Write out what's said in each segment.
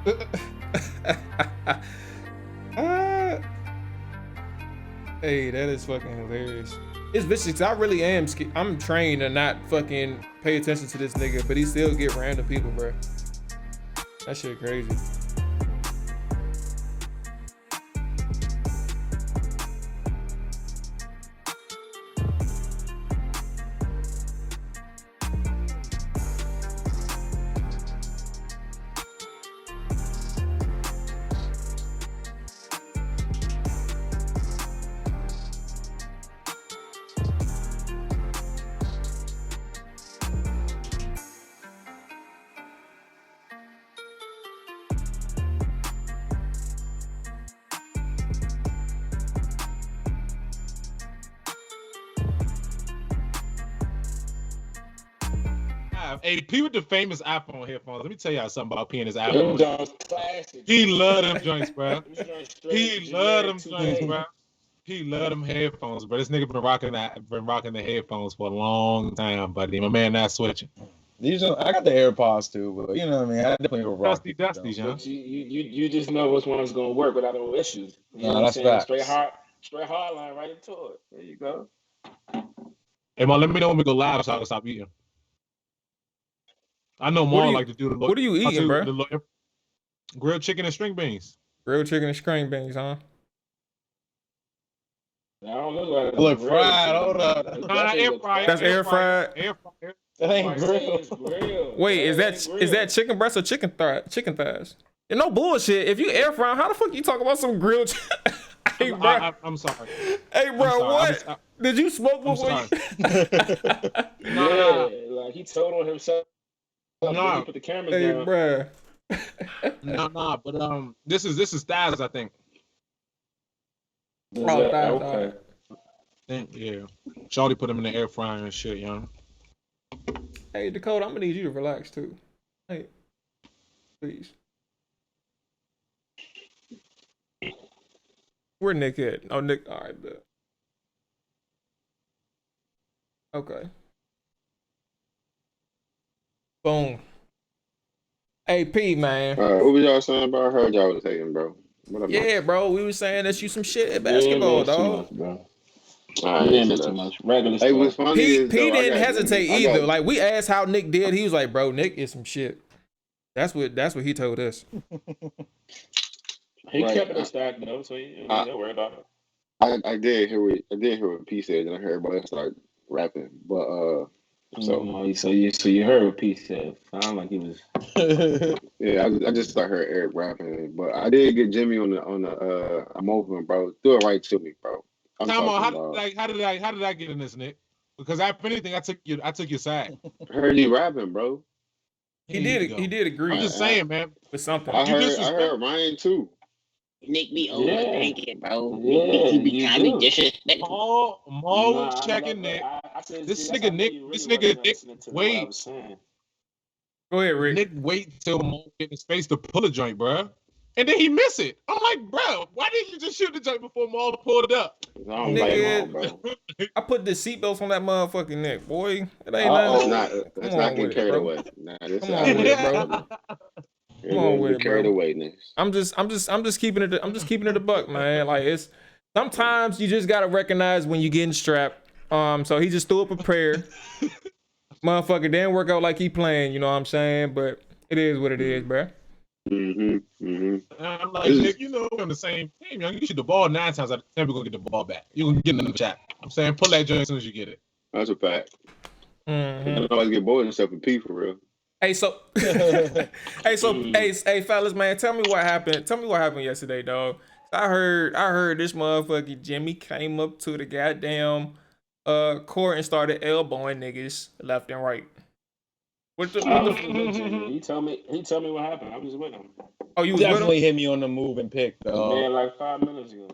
Uh, hey, that is fucking hilarious. It's vicious 'cause I really am. I'm trained to not fucking pay attention to this nigga, but he still get random people, bro. That shit crazy. Hey, P with the famous iPhone headphones. Let me tell y'all something about P and his iPhone. Classic. He love them joints, bro. He love them joints, bro. He love them headphones, bro. This nigga been rocking the headphones for a long time, buddy. My man not switching. These are, I got the AirPods too, but you know what I mean. I definitely go rock. Dusty, John. But you just know which one's gonna work without no issues. You know that's what I'm saying? facts. Straight hard line right into it. There you go. Hey, man, let me know when we go live so I can stop eating. I know more like to do the. What are you eating, bro? Grilled chicken and string beans. Grilled chicken and string beans, huh? I don't look like look fried. Hold up. Air fried. That's air fried. Air fried. That ain't grilled. Wait, is that chicken breast or chicken thighs? No bullshit. If you air fry, how the fuck you talk about some grilled? Hey, bro. I'm sorry. Hey, bro, what? Did you smoke before? Yeah, like he told on himself. No, put the cameras hey, down. Bro. No, but this is thighs, I think. Okay. Yeah. Shawty put him in the air fryer and shit, young. Hey, Dakota, I'm gonna need you to relax too. Hey, please. Where Nick at? Oh, Nick. All right, bet. Okay. Boom. Hey, P, man. What was y'all saying about? I heard y'all was hating, bro. Yeah, bro. We was saying that you some shit at basketball, dog. Bro. Too much. Regular hey, what's funny is, P didn't hesitate either. Like, we asked how Nick did. He was like, bro, Nick is some shit. That's what he told us. He kept it a stack though, so don't worry about it. I did hear what P said, and I heard everybody start rapping. But so you heard what P said. Sound like he was. Yeah, I just heard Eric rapping, but I did get Jimmy on the I'm open, bro. Do it right to me, bro. Come on, how did I get in this, Nick? Because if anything, I took your side. Heard you rapping, bro. He did agree. I'm just saying, man, with something. I heard Ryan too. Nick be overthinking, bro. Yeah, he be kind of disrespectful. Mo checking Nick. This nigga Nick, wait. Go ahead, Rick. Nick wait till Mo get in space to pull a joint, bro. And then he miss it. I'm like, bro, why didn't you just shoot the joint before Mo pulled it up? I put the seatbelts on that motherfucking neck, boy. It ain't nothing. Let's not get carried away. Nah, come on with it, bro. Come on with it, bro. Carried away, Nick. I'm just keeping it. I'm just keeping it a buck, man. Like, it's sometimes you just gotta recognize when you're getting strapped. So he just threw up a prayer. Motherfucker didn't work out like he planned. You know what I'm saying? But it is what it is, bro. I'm like, Nick, you know, we're on the same team. You shoot the ball 9 times out of 10, we're gonna get the ball back. You're gonna get in the chat. I'm saying, pull that joint as soon as you get it. That's a fact. I don't always get bored and stuff with P for real. Hey, hey, fellas, man, tell me what happened. Tell me what happened yesterday, dog. I heard this motherfucker Jimmy came up to the goddamn court and started elbowing niggas left and right. What the He told me what happened. I was with him. Oh, you definitely hit me on the move and pick, though. Man, like 5 minutes ago.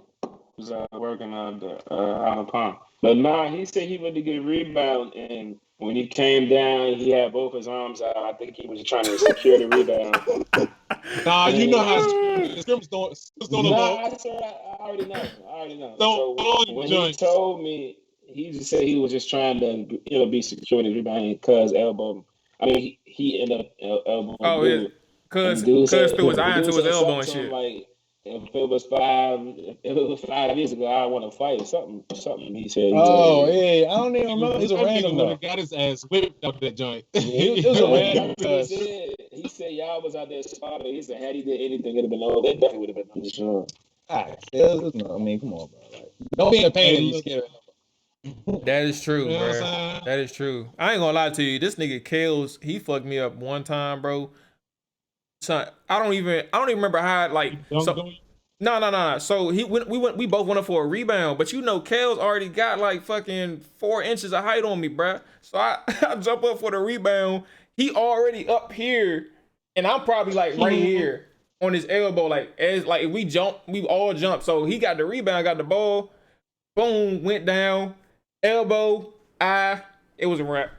Was working on the Allen Pond. But nah, he said he went to get a rebound, and when he came down, he had both his arms out. I think he was trying to secure the rebound. Nah, you know how scrims don't I already know. So when he told me, he just said he was just trying to be securing the rebound because elbow. I mean, he ended up elbowing. Oh, yeah. cuz Dude threw said, his the eye dude into his said elbow and something to him shit. like, if it was 5 years ago, I want to fight or something. Something he said. Oh yeah, I don't even remember. It was a That nigga random would though. have got his ass whipped out that joint. It was a random. That's what he said y'all was out there slaughter. He said had he did anything, it'd have been over. That definitely would have been for sure. I mean, come on, bro. Like, don't be in pain and you scared. That is true, You know what bro. I'm saying? That is true. I ain't gonna lie to you. This nigga Kales, he fucked me up one time, bro. Son, I don't even remember how like so. No. So we both went up for a rebound, but you know, Kales already got like fucking 4 inches of height on me, bruh. So I, I jump up for the rebound. He already up here, and I'm probably like right here on his elbow. Like as like if we all jump. So he got the rebound, got the ball, boom, went down, elbow, eye. It was a wrap.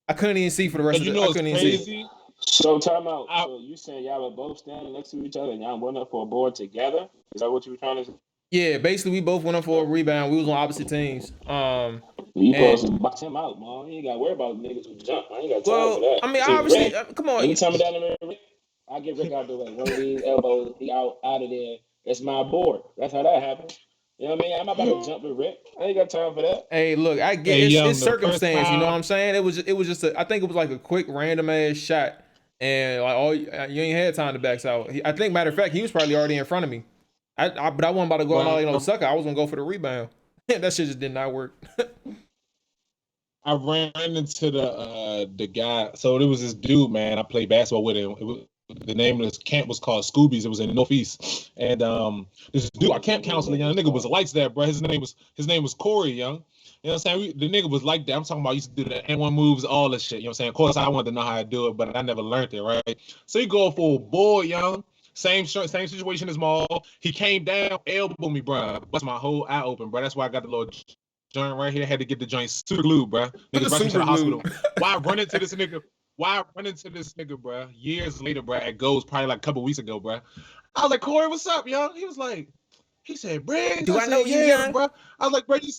I couldn't even see for the rest of You the. know I what's couldn't even see. crazy? So time out. So you saying y'all were both standing next to each other and y'all went up for a board together? Is that what you were trying to say? Yeah, basically we both went up for a rebound. We was on opposite teams. You supposed to box him out, man. You ain't got to worry about niggas who jump. I ain't got time for Well, that. I mean, See, obviously, Rick, come on. anytime down there, Rick, I get Rick out the way. One of these elbows, he out of there. That's my board. That's how that happens. You know what I mean? I'm not about to jump with Rick. I ain't got time for that. Hey, look, I get Hey, it's, young, it's the first circumstance. You know time- what I'm saying? It was just I think it was like a quick random ass shot, and like you ain't had time to back out. I think matter of fact, he was probably already in front of me. But I wasn't about to go out like no sucker. I was gonna go for the rebound. That shit just did not work. I ran into the guy. So there was this dude, man. I played basketball with him. The name of this camp was called Scooby's. It was in the Northeast. And this dude, our camp counselor, young nigga was lights there, bro. His name was Corey, young. You know what I'm saying? The nigga was like that. I'm talking about used to do the N1 moves, all this shit. You know what I'm saying? Of course, I wanted to know how to do it, but I never learned it, right? So he go for a boy, young. Same situation as Maul. He came down, elbowed me, bro. Bust my whole eye open, bro. That's why I got the little joint right here. Had to get the joint super glued, bro. Niggas rushing to the hospital. Why run into this nigga, bro? Years later, bro, at Goes probably like a couple weeks ago, bro. I was like, Corey, what's up, young? He said, Briggs. Do I know you, yeah, young? bro. I was like, bro, you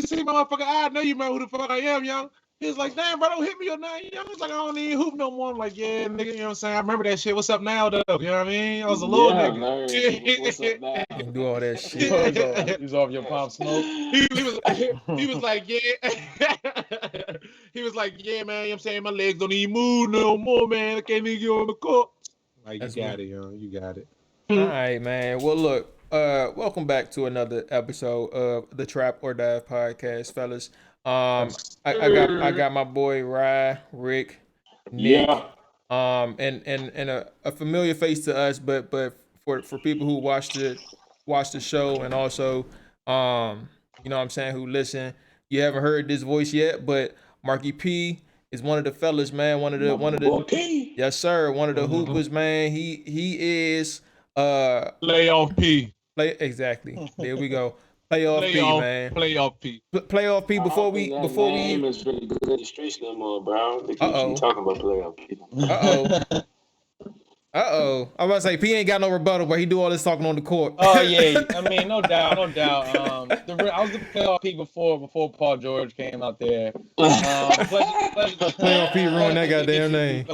see my motherfucker eye? I know you remember who the fuck I am, young. He was like, damn, bro, don't hit me or nothing. I was like, I don't even hoop no more. I'm like, yeah, nigga, you know what I'm saying? I remember that shit. What's up now, though? You know what I mean? I was a little nigga. What's up now? And do all that shit. He's off your pop smoke. He was like, yeah. He was like, yeah, man, you know what I'm saying? My legs don't even move no more, man. I can't even get on the court. Like, you got it, yo. You got it. All right, man. Well, look, welcome back to another episode of the Trap or Dive podcast, fellas. I got my boy Rye, Rick, Nick, and a familiar face to us, but for people who watch the show and also you know what I'm saying, who listen, you haven't heard this voice yet, but Marky P is one of the fellas, man. One of the yes sir, one of the hoopers, man. He is Playoff P. Exactly. There we go. Playoff P, man. Playoff P. Playoff P before we name is really good in the streets no more, bro. They keep talking about playoff P. I'm about to say P ain't got no rebuttal, but he do all this talking on the court. Oh yeah, I mean, no doubt. I was the playoff P before Paul George came out there. Playoff P ruined that goddamn name.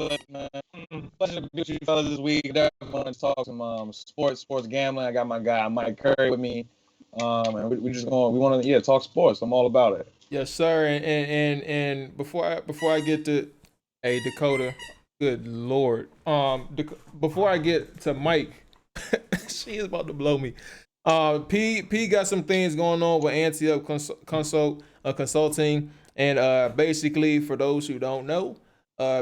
Pleasure to be with you fellas this week. Definitely want to talk some sports gambling. I got my guy Mike Curry with me, and we want to talk sports. I'm all about it. Yes, sir. And before I get to Dakota, good Lord. Before I get to Mike, she is about to blow me. P got some things going on with Ante Up Consulting, and basically for those who don't know,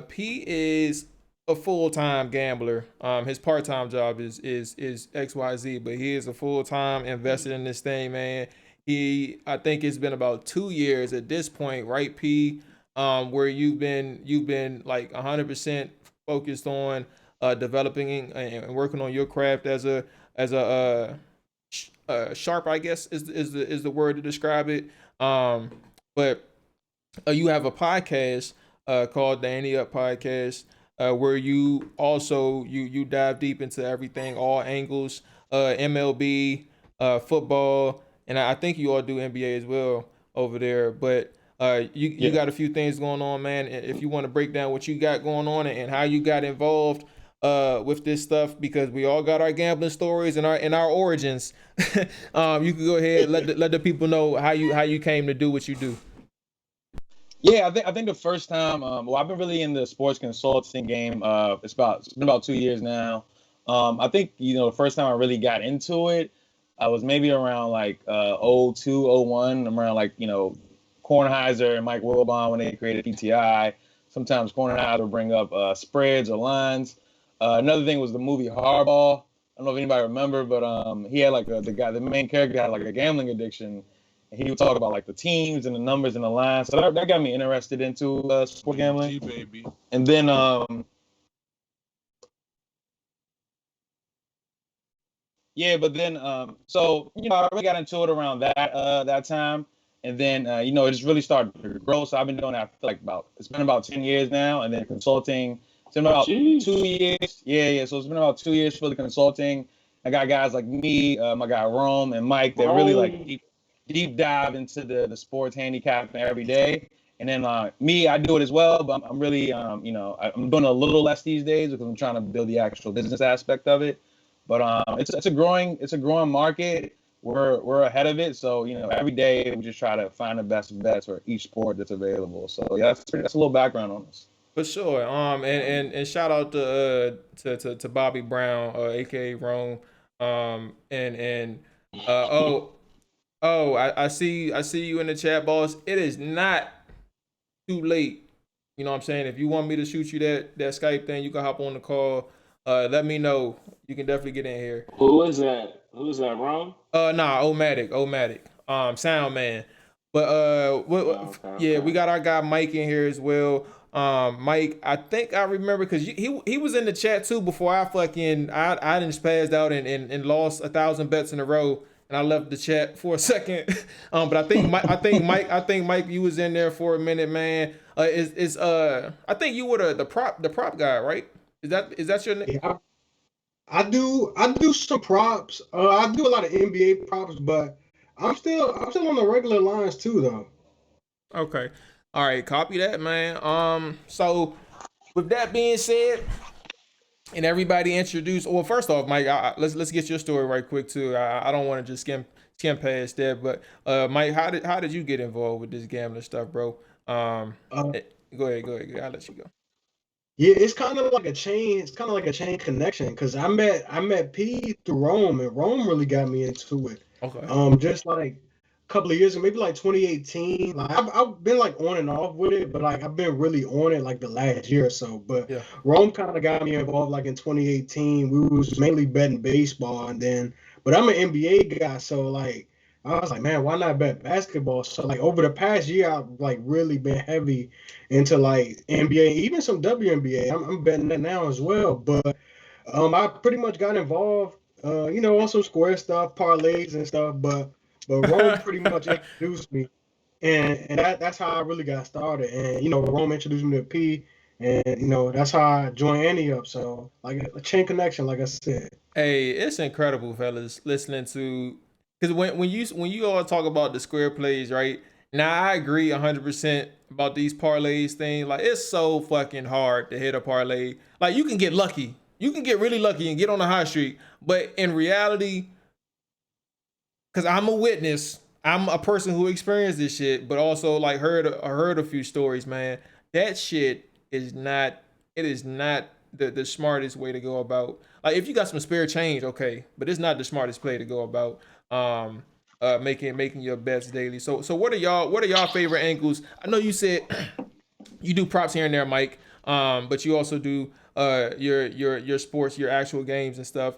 P is a full-time gambler. His part-time job is XYZ, but he is a full-time invested in this thing, man. I think it's been about 2 years at this point, right, P? Where you've been like 100% focused on developing and working on your craft as a sharp, I guess is the word to describe it. But you have a podcast called the Ante Up Podcast, where you also you dive deep into everything, all angles, MLB, football, and I think you all do NBA as well over there. But you got a few things going on, man. If you want to break down what you got going on and how you got involved with this stuff because we all got our gambling stories and our origins. You can go ahead let the people know how you came to do what you do. Yeah, I think the first time, well, I've been really in the sports consulting game. It's been about 2 years now. I think the first time I really got into it, I was maybe around like 02, 01, around like Kornheiser and Mike Wilbon when they created PTI. Sometimes Kornheiser would bring up spreads or lines. Another thing was the movie Hardball. I don't know if anybody remember, but he had like the main character had like a gambling addiction. And he would talk about like the teams and the numbers and the lines. So that got me interested into sport gambling. Baby. And then so I really got into it around that time. And then it just really started to grow. So I've been doing that for it's been about 10 years now. And then consulting, it's been about 2 years. Yeah. So it's been about 2 years for the consulting. I got guys like me, my guy Rome and Mike that really like deep dive into the sports handicapping every day. And then me, I do it as well, but I'm really, I'm doing a little less these days because I'm trying to build the actual business aspect of it. But it's a growing market. We're ahead of it. So every day we just try to find the best bets for each sport that's available. So yeah, that's a little background on us. For sure. And shout out to Bobby Brown, aka Rome. I see you in the chat, boss. It is not too late. You know what I'm saying? If you want me to shoot you that Skype thing, you can hop on the call. Let me know. You can definitely get in here. Who is that? Who is that, Ron? Nah, Omatic. Sound man. But we got our guy Mike in here as well. Mike, I think I remember because he was in the chat too before I just passed out and lost 1,000 bets in a row. And I left the chat for a second, but I think Mike, you was in there for a minute, man. I think you were the prop guy, right? Is that your name? Yeah, I do some props. I do a lot of NBA props, but I'm still on the regular lines too, though. Okay, all right, copy that, man. So with that being said. And everybody introduced. Well, first off, Mike, let's get your story right quick too. I don't want to just skim past that, but Mike, how did you get involved with this gambling stuff, bro? Go ahead. I'll let you go. Yeah, it's kind of like a chain. It's kind of like a chain connection because I met P through Rome, and Rome really got me into it. Okay. Just like couple of years ago, maybe like 2018. Like I've been like on and off with it, but like I've been really on it like the last year or so. But yeah. Rome kind of got me involved like in 2018. We was mainly betting baseball, but I'm an NBA guy, so like I was like, man, why not bet basketball? So like over the past year, I've like really been heavy into like NBA, even some WNBA. I'm betting that now as well. But I pretty much got involved, on some square stuff, parlays and stuff, but Rome pretty much introduced me, and that's how I really got started. And Rome introduced me to P, and that's how I joined Ante Up. So like a chain connection, like I said. Hey, it's incredible, fellas, listening to because when you all talk about the square plays, right? Now I agree 100% about these parlays thing. Like it's so fucking hard to hit a parlay. Like you can get lucky, you can get really lucky and get on a high streak, but in reality. Because I'm a witness, I'm a person who experienced this shit, but also like heard a few stories, man. That shit is not the smartest way to go about. Like if you got some spare change, okay, but it's not the smartest play to go about making your bets daily. So what are y'all favorite angles? I know you said you do props here and there, Mike, but you also do your sports, your actual games and stuff.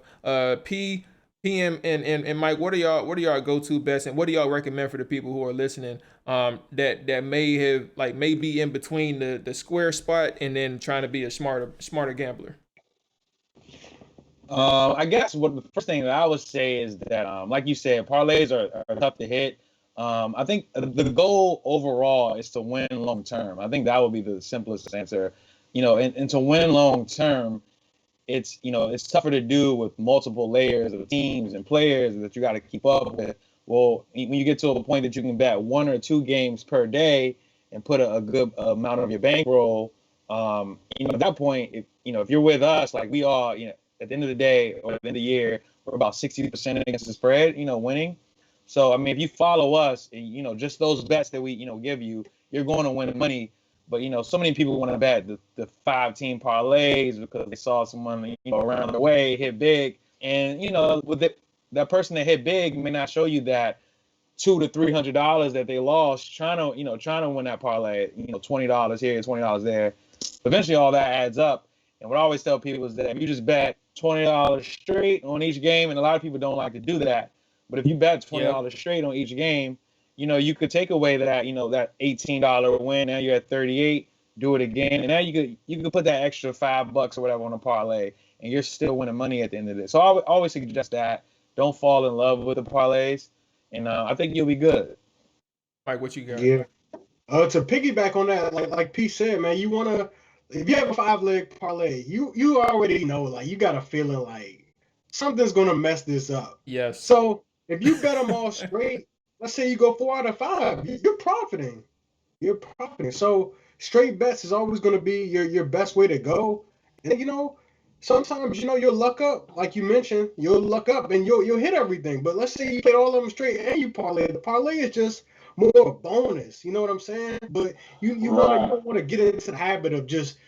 PM and Mike, what are y'all go-to bets, and what do y'all recommend for the people who are listening that may be in between the square spot and then trying to be a smarter gambler? I guess the first thing that I would say is that like you said, parlays are tough to hit. I think the goal overall is to win long term. I think that would be the simplest answer. And to win long term, it's tougher to do with multiple layers of teams and players that you got to keep up with. Well, when you get to a point that you can bet 1 or 2 games per day and put a good amount of your bankroll, At that point, if you're with us, like we are, at the end of the day or at the end of the year, we're about 60% against the spread, winning. So, I mean, if you follow us, and, just those bets that we, give you, you're going to win money. But, so many people want to bet the 5-team parlays because they saw someone, around the way hit big. And, with that person that hit big may not show you that $200 to $300 that they lost trying to win that parlay, $20 here, $20 there. Eventually all that adds up. And what I always tell people is that if you just bet $20 straight on each game, and a lot of people don't like to do that, but if you bet $20 straight on each game, you could take away that, that $18 win. Now you're at 38, do it again. And now you could put that extra $5 or whatever on a parlay, and you're still winning money at the end of it. So I always suggest that. Don't fall in love with the parlays. And I think you'll be good. Mike, what you got? Yeah. To piggyback on that, like P said, man, if you have a 5-leg parlay, you already know, like, you got a feeling like something's gonna mess this up. Yes. So if you bet them all straight, let's say you go 4 out of 5, you're profiting. You're profiting. So straight bets is always gonna be your best way to go. And sometimes you'll luck up, like you mentioned, you'll luck up and you'll hit everything. But let's say you played all of them straight and you parlay. The parlay is just more of a bonus. You know what I'm saying? But you don't want to get into the habit of just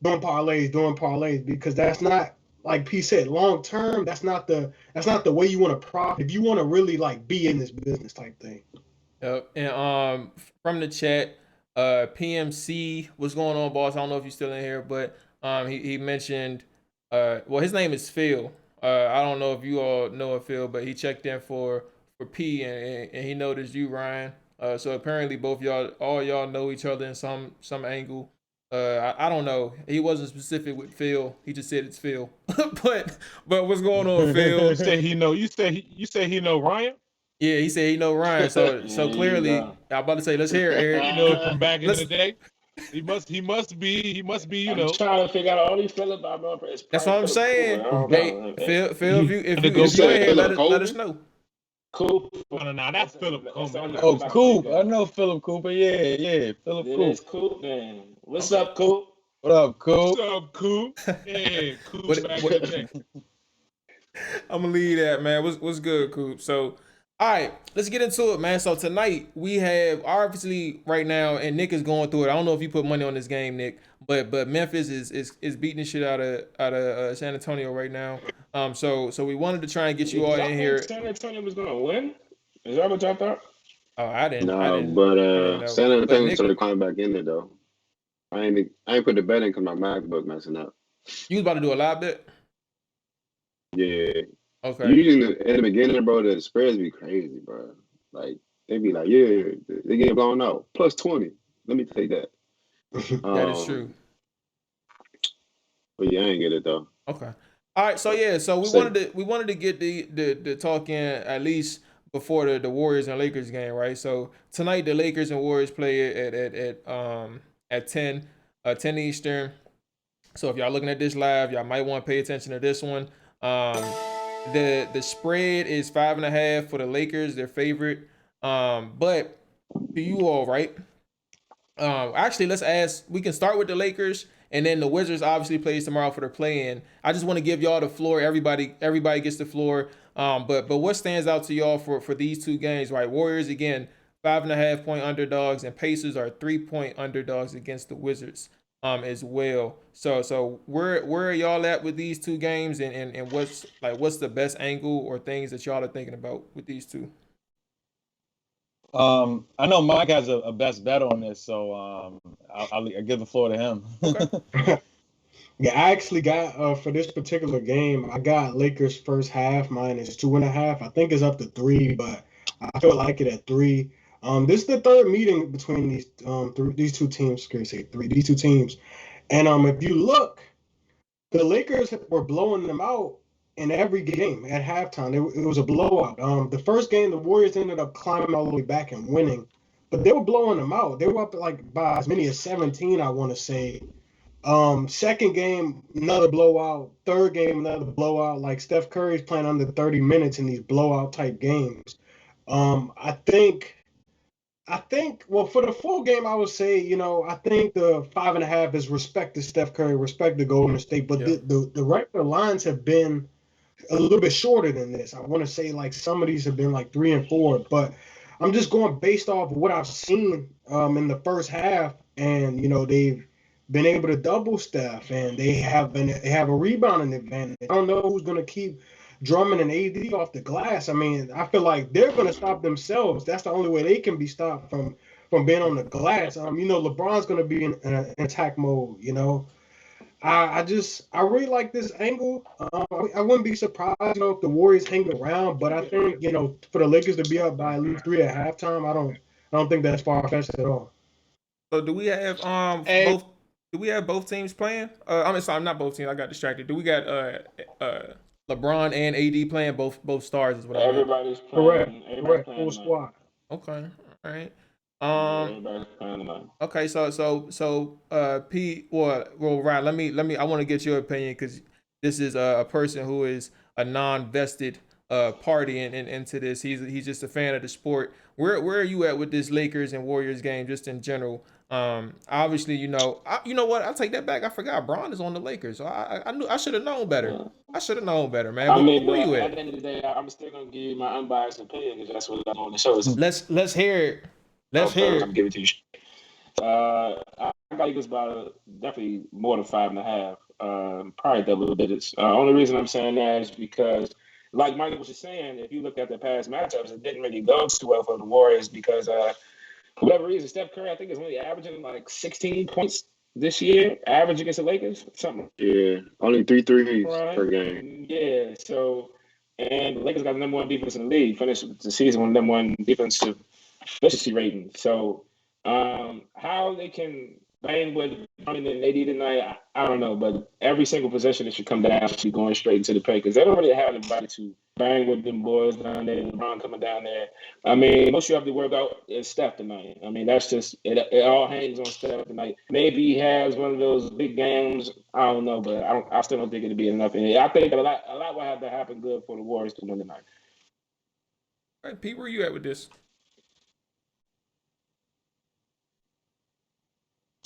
doing parlays because that's not, like P said, long term. That's not the way you want to profit. If you want to really like be in this business type thing. Yep. And from the chat, PMC, what's going on, boss? I don't know if you're still in here, but he mentioned. Well, his name is Phil. I don't know if you all know of Phil, but he checked in for P and he noticed you, Ryan. So apparently all y'all know each other in some angle. I don't know. He wasn't specific with Phil. He just said it's Phil. but what's going on, Phil? You say he know. You say he know Ryan. Yeah, he said he know Ryan. So clearly, I'm about to say, let's hear it, Eric. He knows from back in the day. He must be. I'm trying to figure out all these Philip. That's what I'm saying. Hey, Phil, if you in here, let us know. Coop. No, that's Philip Cooper. Oh, Coop. I know Philip Cooper. Yeah. Philip Coop. It's Coop, man. What's up, Coop? What up, Coop? What's up, Coop? Yeah, Coop. I'm gonna leave that, man. What's good, Coop? So, all right, let's get into it, man. So tonight we have obviously right now, and Nick is going through it. I don't know if you put money on this game, Nick, but Memphis is beating the shit out of San Antonio right now. So we wanted to try and get you all in here. San Antonio was gonna win. Is that what y'all thought? Oh, I didn't. But San Antonio started climbing back in there though. I ain't put the bet in because my MacBook messing up. You was about to do a live bet? Yeah. Okay. Usually in the beginning, bro, the spreads be crazy, bro. Like they be like, yeah, they get blown out. Plus 20. Let me take that. That is true. But yeah, I ain't get it though. Okay. All right. So yeah. So we wanted to get the talk in at least before the Warriors and Lakers game, right? So tonight the Lakers and Warriors play at 10 Eastern. So if y'all looking at this live, y'all might want to pay attention to this one. The spread is 5.5 for the Lakers, their favorite. But to you all, right? Actually, let's ask. We can start with the Lakers, and then the Wizards obviously plays tomorrow for their play-in. I just want to give y'all the floor. Everybody gets the floor. But what stands out to y'all for these two games, right? Warriors again, 5.5 point underdogs, and Pacers are 3-point underdogs against the Wizards. As well. So where are y'all at with these two games, and what's the best angle or things that y'all are thinking about with these two? I know Mike has a best bet on this, so I'll give the floor to him. Okay. Yeah, I actually got for this particular game, I got Lakers first half minus 2.5. I think it's up to 3, but I feel like it at 3. This is the third meeting between these two teams. These two teams, and if you look, the Lakers were blowing them out in every game at halftime. It was a blowout. The first game, the Warriors ended up climbing all the way back and winning, but they were blowing them out. They were up like by as many as 17, I want to say. Second game, another blowout. Third game, another blowout. Like Steph Curry's playing under 30 minutes in these blowout type games. I think I think, well, for the full game, I would say, I think the 5.5 is respect to Steph Curry, respect to Golden State, but Yeah. the regular lines have been a little bit shorter than this. I want to say like some of these have been like 3 and 4, but I'm just going based off of what I've seen in the first half, and they've been able to double Steph, and they have a rebounding advantage. I don't know who's gonna keep Drummond and AD off the glass. I mean, I feel like they're gonna stop themselves. That's the only way they can be stopped from being on the glass. LeBron's gonna be in attack mode. I really like this angle. I wouldn't be surprised, if the Warriors hang around, but I think, for the Lakers to be up by at least 3 at halftime, I don't think that's far fetched at all. So do we have Hey. both? Do we have both teams playing? I mean, sorry, not both teams. I got distracted. Do we got LeBron and AD playing both stars? Is what I meant. Everybody's Correct. playing. Everybody's playing Full tonight. squad. Okay, all right. Yeah, everybody's playing tonight. Okay, so Pete, well, Ryan, I want to get your opinion because this is a person who is a non-vested party into this. He's just a fan of the sport. Where are you at with this Lakers and Warriors game, just in general? Obviously, you know what? I'll take that back. I forgot Bron is on the Lakers, so I knew I should have known better. Yeah. I should have known better, man. I But mean, where but you at at? the end of the day, I'm still gonna give you my unbiased opinion because that's what I'm on the show. Let's hear it. Let's hear I'm it. giving it to you. I got Eagles by definitely more than 5.5. Probably double digits. Only reason I'm saying that is because, like Michael was just saying, if you look at the past matchups, it didn't really go too well for the Warriors because for whatever reason, Steph Curry I think is only averaging like 16 points this year, average against the Lakers, something. Yeah, only 3 threes Right. per game. Yeah. So, and the Lakers got the number one defense in the league. Finished the season with number one defensive efficiency rating. So, how they can bang with Drummond and AD tonight, I don't know. But every single possession, it should come down to going straight into the paint because they don't really have anybody to bang with them boys down there. LeBron coming down there. I mean, most you have to work out is Steph tonight. I mean, that's just it. It all hangs on Steph tonight. Maybe he has one of those big games. I don't know, but I still don't think it'll be enough. And I think a lot will have to happen good for the Warriors to win tonight. All right, Pete, where you at with this?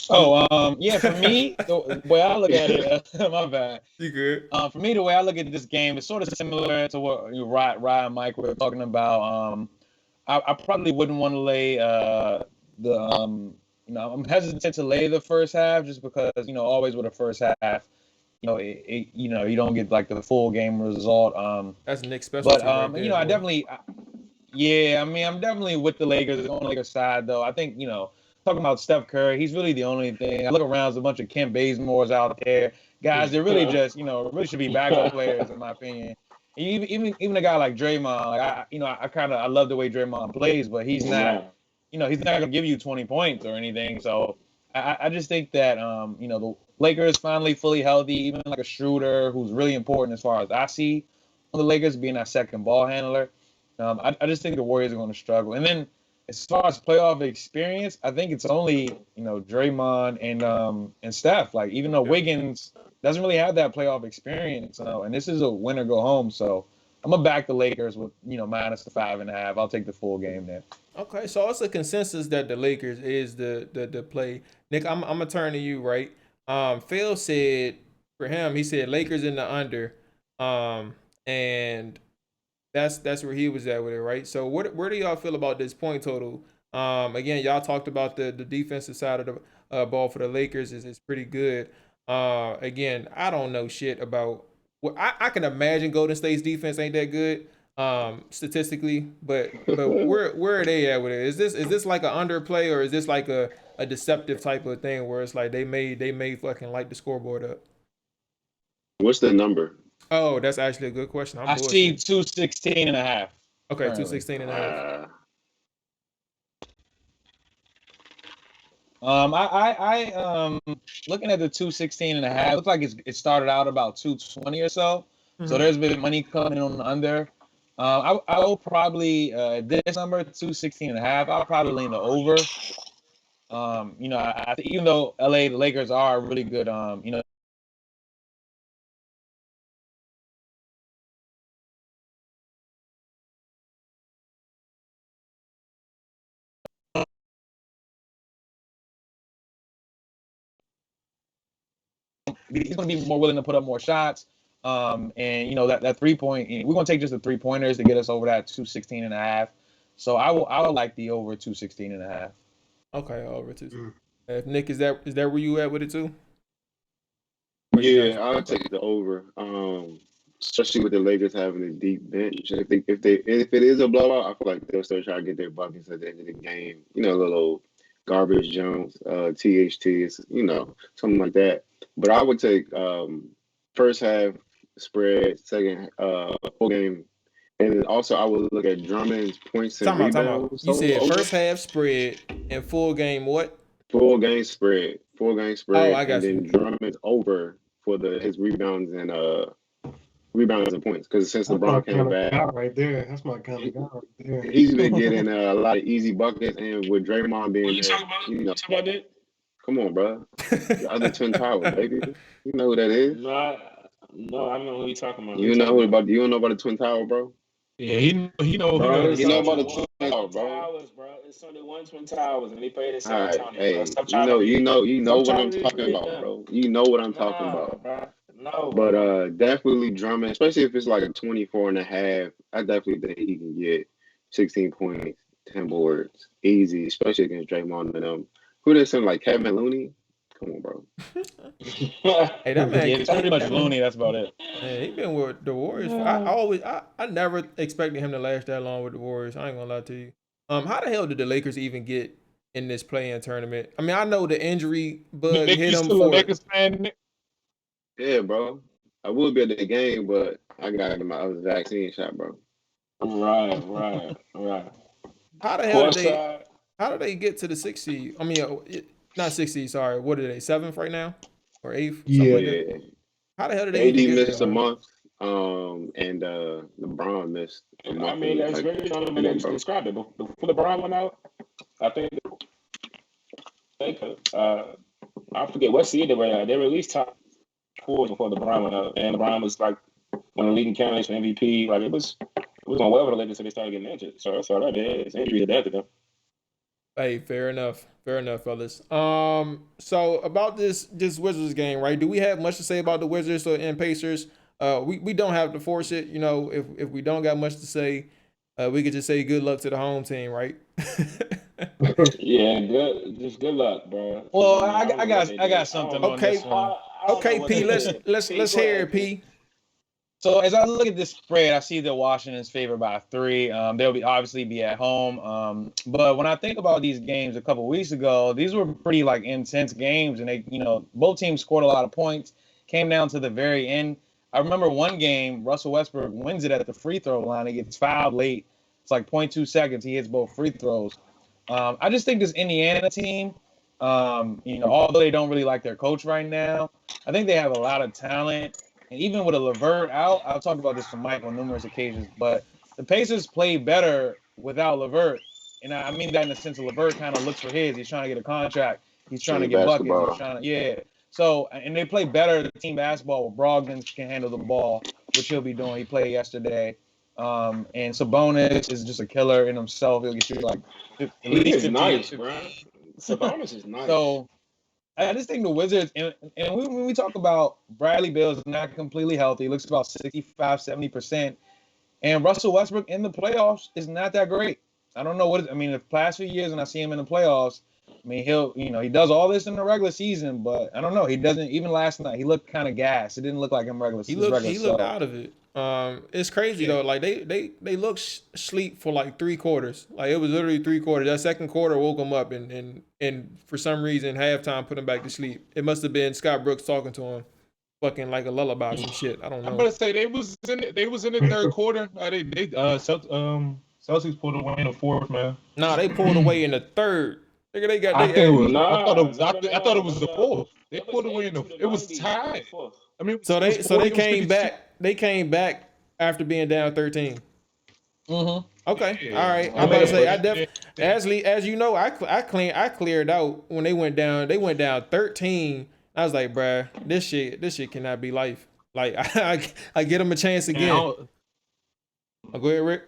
Yeah, for me, the way I look at it, my bad. You good? For me, the way I look at this game is sort of similar to what Ryan and Mike were talking about. I probably wouldn't want to lay I'm hesitant to lay the first half just because, always with the first half, you don't get like the full game result. That's Nick's specialty. But right there, I boy. definitely, I'm definitely with the Lakers on the Lakers side though. I think, talking about Steph Curry, he's really the only thing. I look around, there's a bunch of Kim Bazemore's out there, guys. They're really just, really should be backup players in my opinion. Even a guy like Draymond, like I love the way Draymond plays, but he's not, he's not gonna give you 20 points or anything. So I just think that the Lakers finally fully healthy, even like a Schroeder who's really important as far as I see on the Lakers being that second ball handler. I just think the Warriors are going to struggle. And then as far as playoff experience, I think it's only Draymond and Steph. Like even though Wiggins doesn't really have that playoff experience, and this is a win or go home. So I'm gonna back the Lakers with minus the 5.5. I'll take the full game there. Okay, so it's a consensus that the Lakers is the play. Nick, I'm gonna turn to you, right? Phil said for him, he said Lakers in the under, and that's where he was at with it, right? So where do y'all feel about this point total? Again, y'all talked about the defensive side of the ball for the Lakers is pretty good. Again, I don't know shit about. Well, I can imagine Golden State's defense ain't that good, statistically, but where are they at with it? Is this like an underplay or is this like a deceptive type of thing where it's like they may fucking light the scoreboard up? What's the number? Oh, that's actually a good question. I see 216.5. Okay, 216.5. I looking at the 216.5. Looks like it started out about 220 or so. Mm-hmm. So there's been money coming on the under. I will probably this number 216.5. I'll probably lean the over. I even though the Lakers are really good. he's going to be more willing to put up more shots. And you know that 3-point, we're going to take just the 3-pointers to get us over that 216.5. So I would like the over 216.5. Okay, over 2. Nick, is that where you at with it too? Yeah, I'll take the over. Especially with the Lakers having a deep bench. If it is a blowout, I feel like they'll still try to get their buckets at the end of the game. You know, little garbage Jones, THT, you know, something like that. But I would take first half spread, second full game, and then also I would look at Drummond's points and rebounds. You said first half spread and full game what? Full game spread. Oh, I got and you. then Drummond's over for his rebounds and points, because since LeBron came back, right there, that's my kind of guy right there. He's been getting a lot of easy buckets, and with Draymond being there, you know, talking about that? Come on, bro, the other Twin Towers, baby, you know who that is? No, I know who you talking about. You don't know about the Twin Tower, bro? Yeah, he know. Bro, He know about the Twin Towers, bro. Towers, bro. It's only one Twin Towers, and they played in San All right, Antonio. hey, Bro. Stop trying to you know what I'm to talking be about, dumb. bro. You know what I'm talking about. Bro. No, But definitely Drummond, especially if it's like a 24.5, I definitely think he can get 16 points, 10 boards, easy, especially against Draymond and them. Who they send, like Kevin Looney? Come on, bro. Hey, that man. Yeah, it's pretty much Looney. That's about it. Man, he been with the Warriors. I never expected him to last that long with the Warriors. I ain't gonna lie to you. How the hell did the Lakers even get in this play-in tournament? I mean, I know the injury bug hit him for. Lakers fan? Yeah, bro. I would be at the game, but I got my other vaccine shot, bro. Right. How the hell how did they get to the 6th seed? I mean, not 6th seed, sorry. What are they, 7th right now? Or 8th? Yeah. How the hell did they AD even get missed there? a month, and LeBron missed a month. I mean, that's very unlimited. Described it. Before LeBron went out, I think they could. I forget what seed they were at. They were at least top 4 before LeBron went out, and LeBron was like one of the leading candidates for MVP. Like it was on well for the Lakers until they started getting injured. So that's all that is. Injury adapted them. Hey, fair enough, fellas. So about this Wizards game, right? Do we have much to say about the Wizards and Pacers? We don't have to force it. You know, if we don't got much to say, we could just say good luck to the home team, right? Yeah, good luck, bro. Well, I got something on this one. Okay, P. Let's hear it, P. So as I look at this spread, I see that Washington's favored by 3. They'll obviously be at home. But when I think about these games a couple weeks ago, these were pretty like intense games, and they, you know, both teams scored a lot of points. Came down to the very end. I remember one game, Russell Westbrook wins it at the free throw line. He gets fouled late. It's like 0.2 seconds. He hits both free throws. I just think this Indiana team, you know, although they don't really like their coach right now, I think they have a lot of talent. And even with a LeVert out, I've talked about this to Mike on numerous occasions, but the Pacers play better without LeVert. And I mean that in the sense of LeVert kind of looks for his. He's trying to get a contract. He's trying to get buckets. So, and they play better team basketball with Brogdon can handle the ball, which he'll be doing. He played yesterday. And Sabonis is just a killer in himself. He'll get you like at least 15. Nice, bro. Sabonis is nice. So I just think the Wizards, and when we talk about Bradley Beal is not completely healthy, he looks about 65-70%. And Russell Westbrook in the playoffs is not that great. I don't know the past few years when I see him in the playoffs, I mean, he does all this in the regular season, but I don't know. He doesn't, even last night, he looked kind of gassed. It didn't look like him regular season. He looked out of it. It's crazy though. Like they look sleep for like 3 quarters. Like it was literally 3 quarters. That second quarter woke him up, and for some reason halftime put him back to sleep. It must have been Scott Brooks talking to him, fucking like a lullaby or some shit. I don't know. I'm gonna say they was in the third quarter. Celtics pulled away in the fourth, man. Nah, they pulled away in the third. Nigga, they got. I thought it was the fourth. They pulled away it was tied. I mean, so they came back. They came back after being down 13. Mm-hmm. Okay, all right. I'm about to say as you know, I cleared out when they went down. They went down 13. I was like, bruh, this shit cannot be life. Like I get them a chance again. Go ahead, Rick.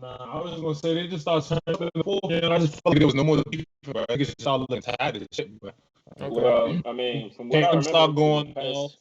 Nah, I was just gonna say they just started turning up in the fourth, and I just felt like there was no more defense. I guess it's all looking tired as shit, but Okay. Well, I mean, from what I Can't remember, stop going the past-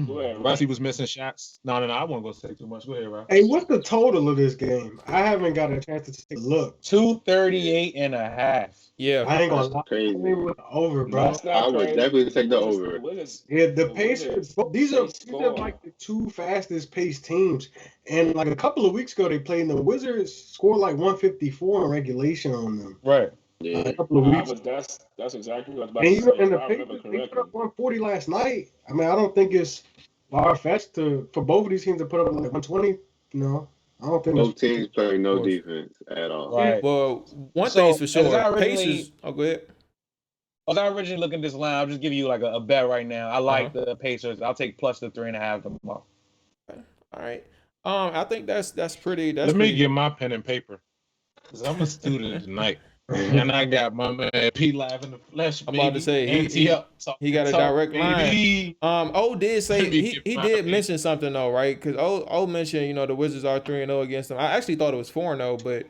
Go ahead, Unless he Ryan. was missing shots. No, I won't go say too much. Go ahead, Ryan. Hey, what's the total of this game? I haven't got a chance to take a look. 238.5. Yeah. I ain't gonna That's lie. crazy. I mean, with the over, bro. That's not I would crazy. definitely take the over. The Wizards, Yeah, the the Pacers. Wizards, These they are score. like the two fastest paced teams. And like a couple of weeks ago, they played. And the Wizards scored like 154 in regulation on them. Right. Yeah. A couple of weeks. That's exactly what I was about And to say. and the If I remember Pacers, they put correctly. up 140 last night. I mean, I don't think it's far-fetched for both of these teams to put up like 120. No, I don't think Both it's teams play no course. defense at all. Right. Well, one So, thing's for as I sure. originally- Pacers. Oh, go ahead. I was originally looking at this line. I'll just give you like a bet right now. I like the Pacers. I'll take plus the 3.5 tomorrow. All right. I think that's pretty. That's Let me pretty. get my pen and paper. Because I'm a student tonight. And I got my man P Live in the flesh. I'm about to say, Ante Up. he got a Talk, direct baby. line. O did say Let me he get my did pick. mention something though, right? Because O mentioned, you know, the Wizards are 3-0 against them. I actually thought it was 4-0, but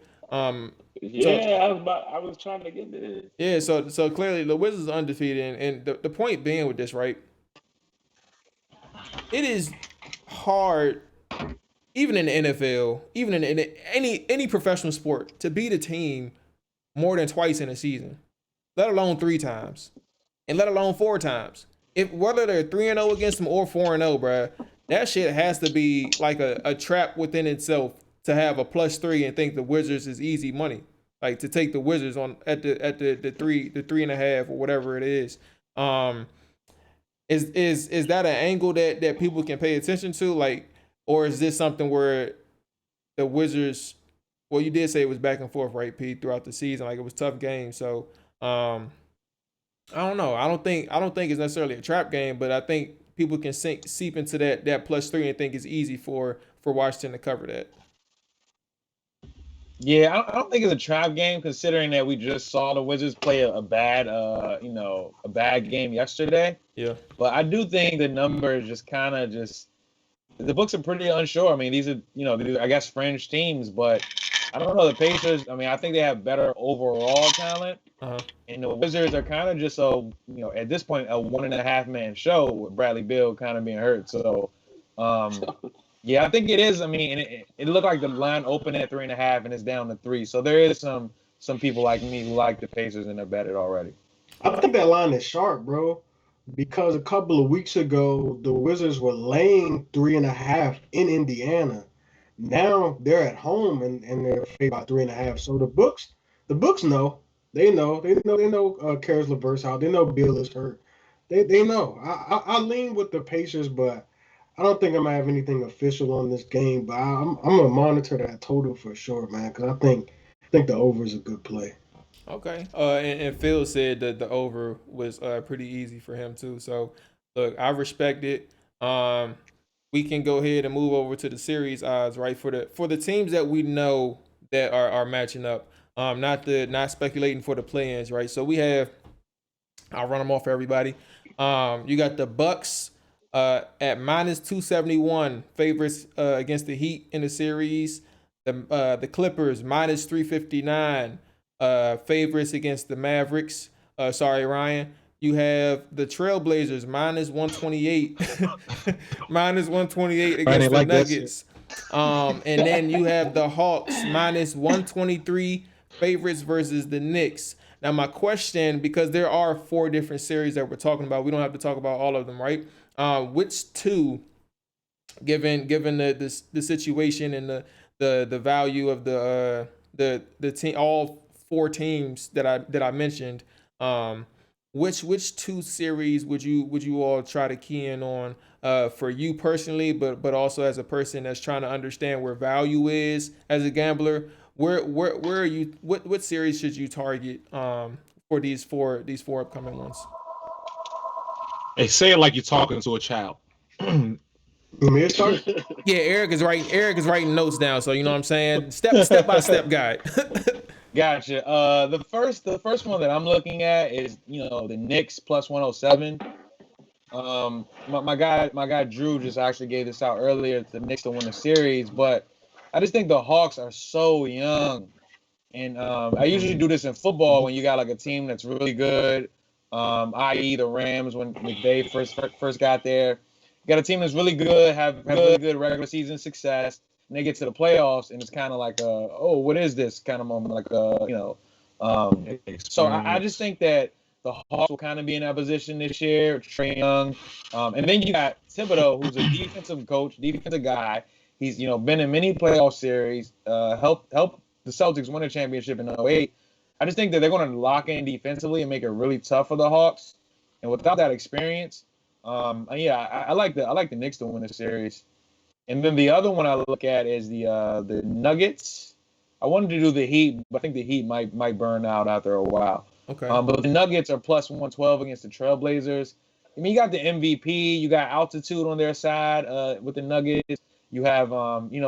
Yeah, I was trying to get there. yeah. So clearly the Wizards are undefeated, and the point being with this, right? It is hard, even in the NFL, even in any professional sport, to beat a team more than twice in a season, let alone 3 times, and let alone 4 times. If whether they're 3-0 against them or 4-0, bruh, that shit has to be like a trap within itself to have a +3 and think the Wizards is easy money. Like to take the Wizards on at the 3.5 or whatever it is. Is that an angle that people can pay attention to? Like, or is this something where the Wizards? Well, you did say it was back and forth, right, Pete, throughout the season. Like it was tough games. So I don't know. I don't think it's necessarily a trap game, but I think people can seep into that +3 and think it's easy for Washington to cover that. Yeah, I don't think it's a trap game considering that we just saw the Wizards play a bad game yesterday. Yeah. But I do think the numbers just kind of the books are pretty unsure. I mean, these are, I guess fringe teams, but I don't know. The Pacers, I mean, I think they have better overall talent. And the Wizards are kind of just at this point, a 1.5 man show with Bradley Beal kind of being hurt. So, yeah, I think it is. I mean, it looked like the line opened at 3.5 and it's down to 3. So there is some people like me who like the Pacers and have bet it already. I think that line is sharp, bro. Because a couple of weeks ago, the Wizards were laying 3.5 in Indiana. Now they're at home and they're favored by 3.5. So the books know. They know. Karis LeVert's out. They know Bill is hurt. They know. I lean with the Pacers, but I don't think I'm gonna have anything official on this game. But I'm gonna monitor that total for sure, man. Because I think the over is a good play. Okay. And Phil said that the over was pretty easy for him too. So look, I respect it. We can go ahead and move over to the series odds, right? For the teams that we know that are matching up. Not speculating for the play-ins, right? So we have, I'll run them off for everybody. You got the Bucks at -271 favorites against the Heat in the series. The Clippers -359 favorites against the Mavericks. Sorry, Ryan. You have the Trailblazers -128 -128 against the Nuggets. And then you have the Hawks -123 favorites versus the Knicks. Now my question, because there are 4 different series that we're talking about, we don't have to talk about all of them, right? Which 2, given the situation and the value of the team, all 4 teams that I mentioned, which 2 series would you all try to key in on for you personally, but also as a person that's trying to understand where value is as a gambler? Where are you? What series should you target for these four upcoming ones? Hey, say it like you're talking to a child. You may start. Yeah, Eric is writing notes down, so you know what I'm saying. Step by step guide. Gotcha. The first one that I'm looking at is the Knicks +107. My guy Drew just actually gave this out earlier. The Knicks to win the series, but I just think the Hawks are so young, and I usually do this in football when you got like a team that's really good, i.e. the Rams when McVay first got there. You got a team that's really good, have really good regular season success, and they get to the playoffs, and it's kind of like what is this kind of moment, like so I just think that the Hawks will kind of be in that position this year. Trae Young, and then you got Thibodeau, who's a defensive coach, defensive guy. He's been in many playoff series, helped the Celtics win a championship in 2008. I just think that they're going to lock in defensively and make it really tough for the Hawks. And without that experience, I like the Knicks to win the series. And then the other one I look at is the Nuggets. I wanted to do the Heat, but I think the Heat might burn out after a while. Okay. But the Nuggets are plus 112 against the Trailblazers. I mean, you got the MVP, you got altitude on their side with the Nuggets. You have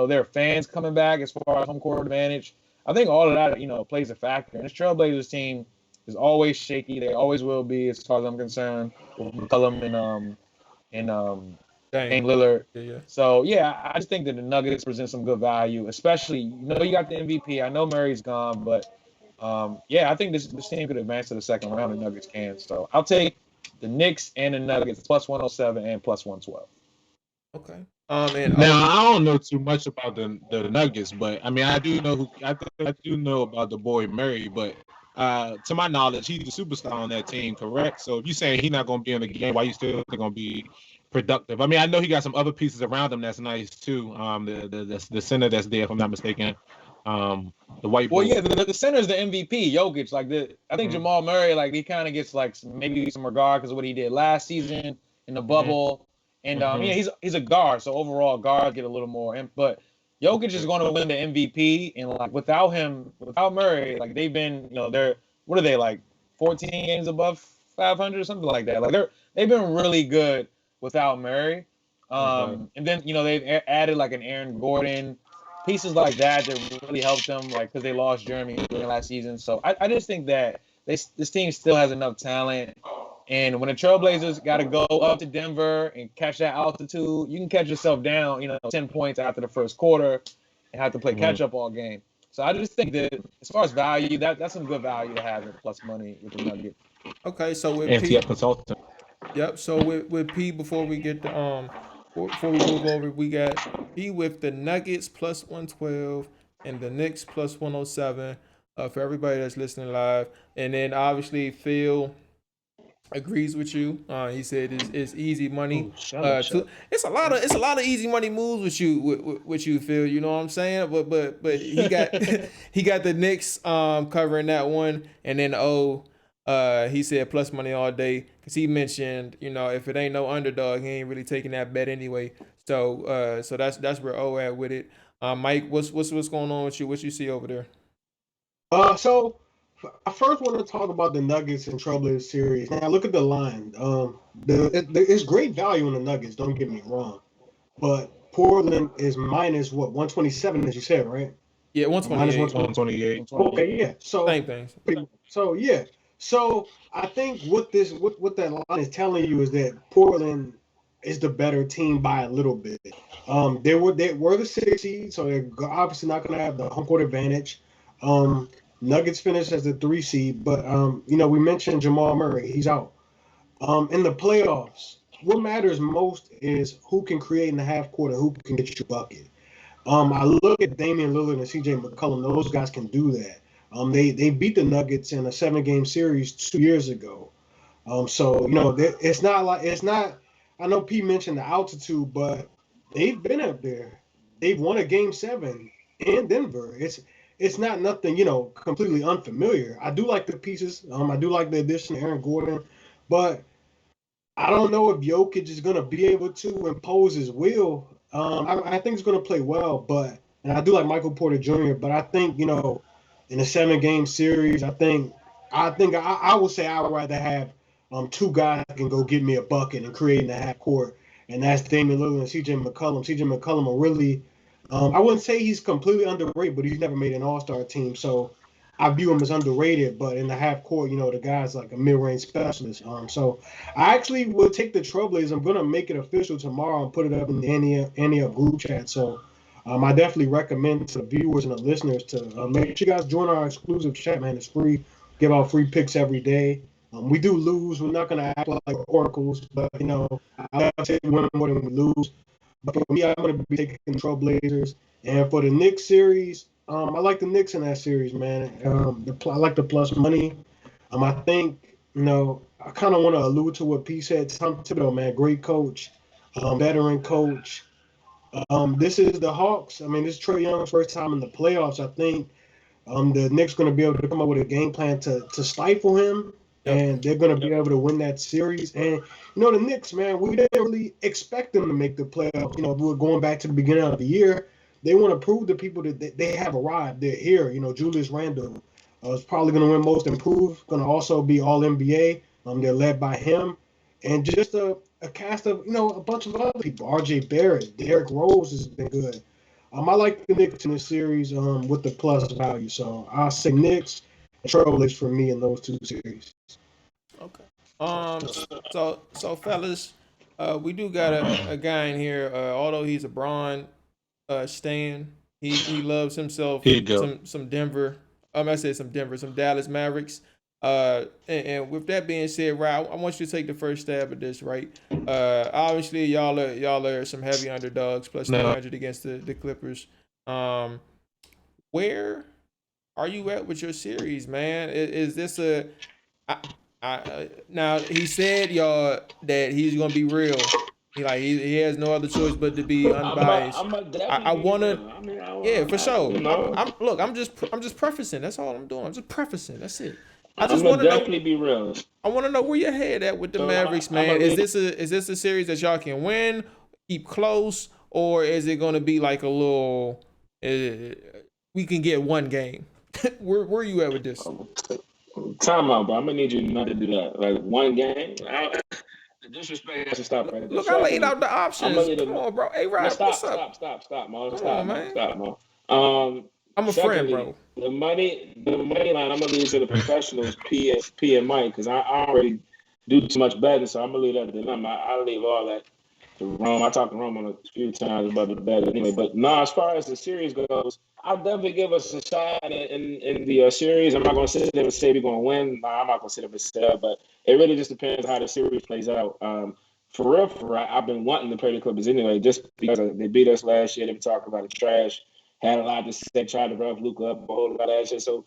their fans coming back as far as home court advantage. I think all of that plays a factor. And this Trailblazers team is always shaky. They always will be, as far as I'm concerned, with McCollum and Dame Lillard. Yeah. So I just think that the Nuggets present some good value, especially you got the MVP. I know Murray's gone, but I think this team could advance to the second round. The Nuggets can. So I'll take the Knicks and the Nuggets plus 107 and plus 112. Okay. Now I don't know too much about the Nuggets, but I mean I do know about the boy Murray, but to my knowledge he's a superstar on that team, correct? So if you're saying he's not going to be in the game, why you still think going to be productive? I mean I know he got some other pieces around him that's nice too. The center that's there, if I'm not mistaken. The white boy. Well, yeah, the center is the MVP, Jokic. I think Jamal Murray, he kind of gets maybe some regard because of what he did last season in the bubble. And he's a guard, so overall guards get a little more. But Jokic is going to win the MVP, and without Murray, they've been, they're 14 games above 500 or something like that. They've been really good without Murray. And then they've added an Aaron Gordon, pieces like that really helped them, because they lost Jeremy last season. So I just think that this team still has enough talent. And when the Trailblazers got to go up to Denver and catch that altitude, you can catch yourself down, 10 points after the first quarter and have to play catch up all game. So I just think that as far as value, that's some good value to have in plus money with the Nuggets. Okay, so with Ante Up Consulting. Yep. So with P, before we get the before we move over, we got P with the Nuggets plus 112 and the Knicks plus 107 for everybody that's listening live. And then obviously Phil agrees with you. He said it's easy money. It's a lot of easy money moves with you, Phil. You know what I'm saying? But he got he got the Knicks covering that one, and then he said plus money all day because he mentioned if it ain't no underdog, he ain't really taking that bet anyway. So that's where O at with it. Mike, what's going on with you? What you see over there? So I first want to talk about the Nuggets and Trailblazers series. Now look at the line. It's great value in the Nuggets. Don't get me wrong, but Portland is minus 127, as you said, right? Yeah, 128. 128. Okay, yeah. So same thing. So yeah. So I think what that line is telling you is that Portland is the better team by a little bit. They were the 6th seed, so they're obviously not going to have the home court advantage. Nuggets finished as the 3 seed, but we mentioned Jamal Murray. He's out. In the playoffs, what matters most is who can create in the half court and who can get you a bucket. I look at Damian Lillard and CJ McCollum. Those guys can do that. They beat the Nuggets in a 7-game series 2 years ago. So it's not. I know P mentioned the altitude, but they've been up there. They've won a Game 7 in Denver. It's not nothing, completely unfamiliar. I do like the pieces. I do like the addition of Aaron Gordon, but I don't know if Jokic is going to be able to impose his will. I think he's going to play well, and I do like Michael Porter Jr., but I think, in a 7-game series, I would say I would rather have 2 guys that can go get me a bucket and create in the half court, and that's Damian Lillard and CJ McCollum. CJ McCollum are really I wouldn't say he's completely underrated, but he's never made an all-star team. So I view him as underrated, but in the half court, the guy's like a mid-range specialist. So I actually will take the Trailblazers. I'm going to make it official tomorrow and put it up in the Ante Up group chat. So I definitely recommend to the viewers and the listeners to make sure you guys join our exclusive chat, man. It's free. Give out free picks every day. We do lose. We're not gonna act like oracles, but I'll say we win more than we lose. But for me, I'm gonna be taking Trailblazers. And for the Knicks series, I like the Knicks in that series, man. I like the plus money. I think I kind of want to allude to what P said. Tom Thibodeau, man, great coach, veteran coach. This is the Hawks. I mean, this is Trae Young's first time in the playoffs. I think the Knicks going to be able to come up with a game plan to stifle him, and they're going to be able to win that series. And the Knicks, man, we didn't really expect them to make the playoffs. We were going back to the beginning of the year. They want to prove to people that they have arrived. They're here. Julius Randle is probably going to win Most Improved. Going to also be All NBA. They're led by him, and just a cast of a bunch of other people. R.J. Barrett, Derrick Rose has been good. I like the Knicks in this series with the plus value. So I'll say Knicks and Trailblazers for me in those two series. Okay. So fellas, we do got a guy in here. Although he's a Bron stan, he loves himself some Denver. I said some Dallas Mavericks. And with that being said, right, I want you to take the first stab at this, right? Obviously, y'all are some heavy underdogs, plus 300 against the Clippers. Where are you at with your series, man? Is this now he said y'all that he's gonna be real. He has no other choice but to be unbiased. I wanna, for sure. I'm just prefacing. That's all I'm doing. I'm just prefacing. That's it. I just want to definitely be real. I want to know where your head at with the Mavericks, man. Is this a series that y'all can win, keep close, or is it going to be like a little? We can get one game. where are you at with this? Time out, bro. I'm gonna need you not to do that. Like one game. The disrespect has to stop right there. Look, I laid out the options. Come on, bro. Hey, Rob, what's up? Stop, Mo. Stop, Mo. I'm a friend, bro. The money line, I'm gonna leave to the professionals, P and Mike, because I already do too much betting, so I'm gonna leave that to them. I leave all that to Rome. I talked to Rome on a few times about the bet anyway. But no, as far as the series goes, I'll definitely give us a shot in the series. I'm not gonna sit there and say we're gonna win. No, I'm not gonna sit there and say that, but it really just depends how the series plays out. For real, I've been wanting to play the Clippers anyway, just because they beat us last year. They were talking about the trash. Had a lot to say, tried to rough Luka up, a whole lot of that shit. So,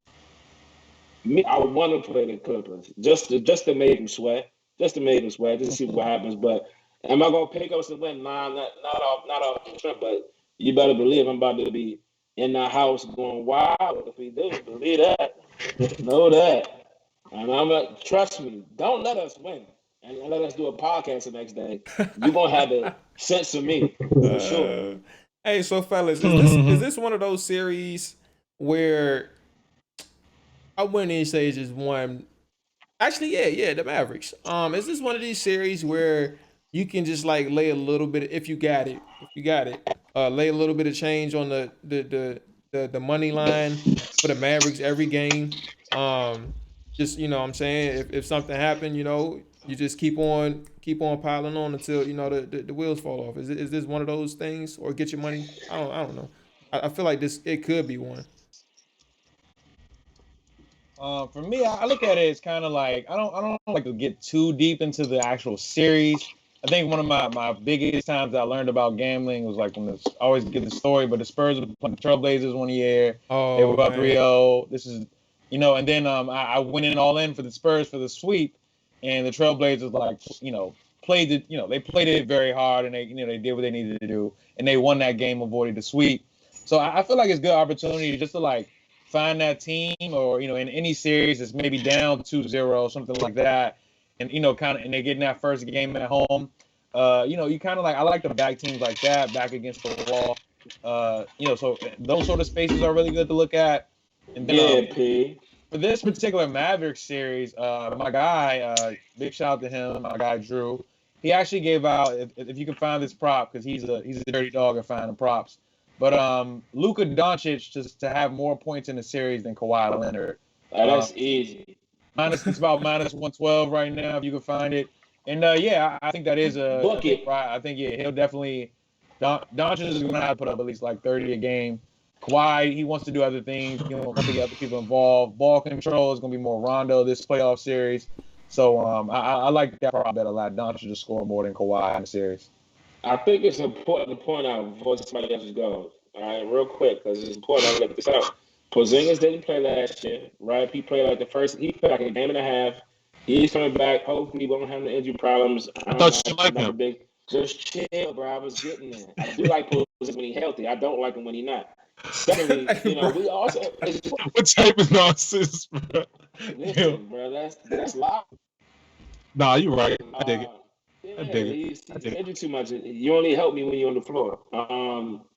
I would want to play the Clippers just to make them sweat, just to see what happens. But am I gonna pick us to win? Nah, not off the trip. But you better believe I'm about to be in the house going wild if we do. Believe that, know that, and trust me. Don't let us win and let us do a podcast the next day. You're gonna have a sense of me for sure. Hey, so fellas, is this one of those series where I wouldn't even say it's just one? Actually, yeah, the Mavericks. Is this one of these series where you can just like lay a little bit, if you got it, lay a little bit of change on the money line for the Mavericks every game? Just what I'm saying, if something happened, you just keep on piling on until the wheels fall off. Is this one of those things, or get your money? I don't know. I feel like it could be one. For me, I look at it as kind of like I don't like to get too deep into the actual series. I think one of my biggest times I learned about gambling was like when I always get the story, but the Spurs were playing the Trailblazers one year. Oh, they were up 3-0. This is and then I went all in for the Spurs for the sweep. And the Trailblazers, played it. They played it very hard, and they did what they needed to do, and they won that game, avoided the sweep. So I feel like it's a good opportunity just to find that team, or in any series that's maybe down 2-0, something like that, and and they're getting that first game at home. You kind of I like to back teams like that, back against the wall. So those sort of spaces are really good to look at. And then, P. For this particular Mavericks series, my guy, big shout out to him, my guy Drew. He actually gave out, if you can find this prop, because he's a dirty dog at finding props. But Luka Doncic just to have more points in the series than Kawhi Leonard. That's easy. It's about minus 112 right now if you can find it. And I think that is a bucket. Right. I think he'll definitely. Doncic is going to have to put up at least 30 a game. Kawhi, he wants to do other things. You know, wants to get other people involved. Ball control is going to be more Rondo this playoff series. So I like that prop bet a lot. Doncic to score more than Kawhi in the series. I think it's important to point out before somebody else goes. All right, real quick, because it's important to look this out. Porzingis didn't play last year, right? He played like he played like a game and a half. He's coming back. Hopefully, he won't have no injury problems. I thought you liked him. Just chill, bro. I was getting there. I do like Porzingis when he's healthy. I don't like him when he's not. Secondly, we also what type of nonsense, bro? Listen, bro, that's live. Nah, you're right. I dig it. Yeah, he's injured too much. You only help me when you're on the floor.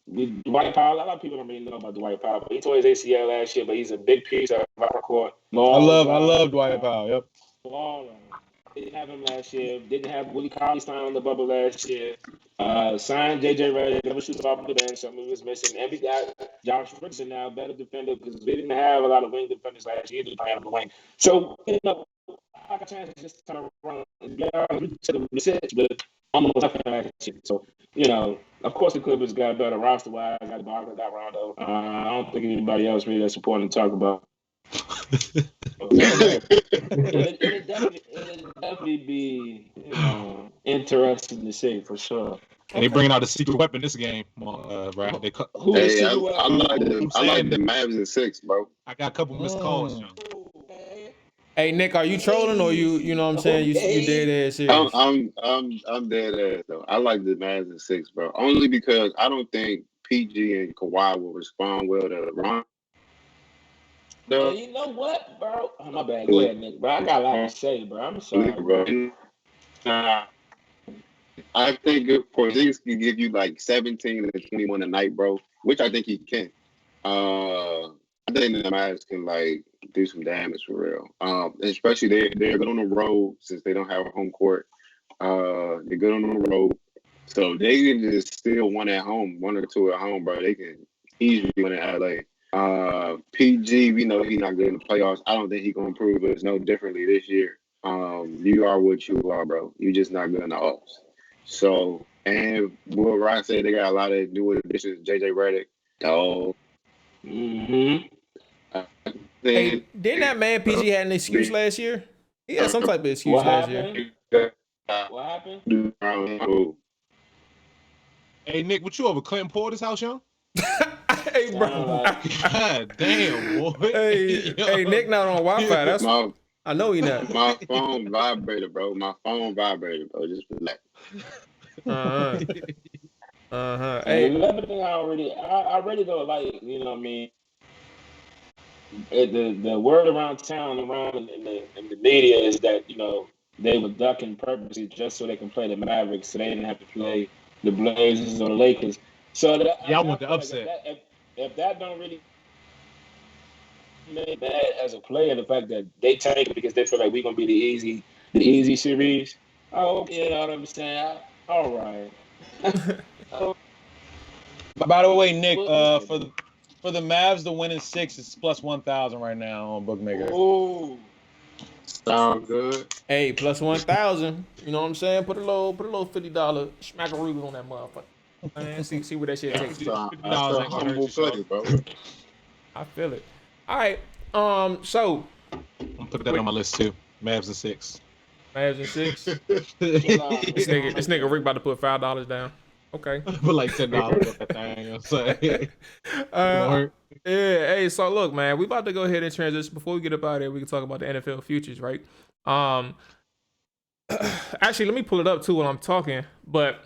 With Dwight Powell, a lot of people don't really know about Dwight Powell. But he tore his ACL last year, but he's a big piece of our court. I love Dwight Powell. Yep. Didn't have him last year. Didn't have Willie Cauley-Stein on the bubble last year. Signed JJ Redick. Never shoots off the bench. Something was missing. And we got Josh Richardson now, better defender, because we didn't have a lot of wing defenders last year. He was playing on the wing. So, I got a chance to just turn around and get out to the six, but almost nothing last year. So, of course the Clippers got better roster-wise. Got Barkley, got Rondo. I don't think anybody else really that's important to talk about. It'd definitely be interesting to see for sure. And they bringing out a secret weapon this game, right? I like the Mavs in 6, bro. I got a couple missed calls. Hey Nick, are you trolling or you know what I'm saying? You dead ass serious? I'm dead ass though. I like the Mavs in 6, bro. Only because I don't think PG and Kawhi will respond well to LeBron. No. You know what, bro? Oh, my bad. Go ahead, Nick. Bro, I got a lot to say, bro. I'm sorry, bro. I think Porzingis can give you like 17 and 21 a night, bro, which I think he can. I think the Mavs can like do some damage for real. Especially they're good on the road since they don't have a home court. They're good on the road, so they can just steal one at home, 1 or 2 at home, bro. They can easily win in LA. PG, we know he's not good in the playoffs. I don't think he's gonna prove it's no differently this year. You are what you are, bro. You're just not good in the offs. So, and what Ryan said, they got a lot of new additions. JJ Redick, dog. Hey, didn't that man PG had an excuse last year? He had some type of excuse last year. What happened? Hey Nick, what you over Clinton Porter's house, young? Hey, bro. God damn, boy. Hey, Nick not on Wi-Fi. That's I know he not. My phone vibrated, bro. Just relax. Hey, another thing I already don't like, what I mean? The word around town, around in the media is that, they were ducking purposely just so they can play the Mavericks, so they didn't have to play the Blazers or the Lakers. So I want the upset. Like if that don't really make bad as a player, the fact that they tank because they feel like we're gonna be the easy series. Oh, you know what I'm saying? All right. By the way, Nick, for the Mavs to win in 6 is plus 1,000 right now on Bookmaker. Ooh. Sound good. Hey, plus 1,000. You know what I'm saying? Put a little $50 smackaroo on that motherfucker. Man, see where that shit takes you. That's a humble play, bro. I feel it. All right. So I'm gonna put that on my list too. Mavs in 6. Mavs in 6. this nigga Rick about to put $5 down. Okay. Put like $10 on that thing. I'm saying. Yeah. Hey, so look, man, we about to go ahead and transition. Before we get up out of here, we can talk about the NFL futures, right? Actually, let me pull it up too while I'm talking. But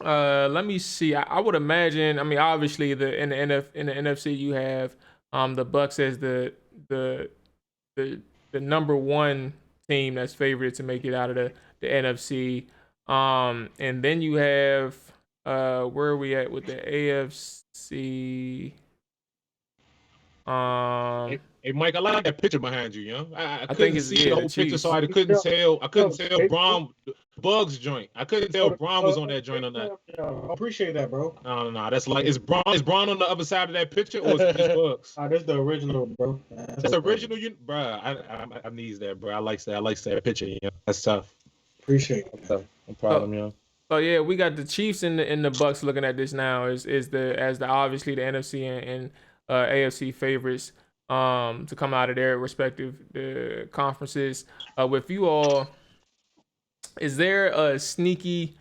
let me see. I would imagine. I mean, obviously, in the NFC, you have the Bucks as the number one team that's favored to make it out of the NFC. And then you have where are we at with the AFC? Hey Mike, I like that picture behind you, young. I think couldn't see the whole picture, so I couldn't tell Braun Bugs joint. I couldn't tell Braun was on that joint or not. I appreciate that, bro. No. That's like is Braun on the other side of that picture or is it just Bugs? That's the original, bro. That's the original, bro. I need that, bro. I like that picture, you know. That's tough. Appreciate it. No problem, yeah. So yeah, we got the Chiefs and the Bucks looking at this now as the obviously the NFC and AFC favorites to come out of their respective conferences. With you all, is there a sneaky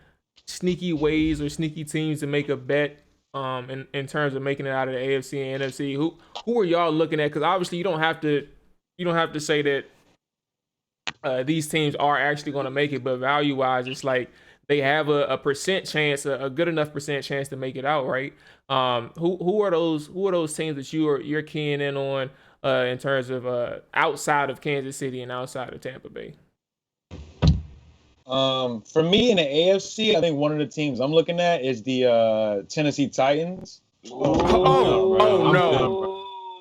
ways or sneaky teams to make a bet in terms of making it out of the AFC and NFC? Who are y'all looking at? Because obviously you don't have to say that these teams are actually going to make it, but value wise, it's like they have a percent chance, a good enough percent chance to make it out, right? Who are those teams that you're keying in on in terms of outside of Kansas City and outside of Tampa Bay? For me in the AFC, I think one of the teams I'm looking at is the Tennessee Titans.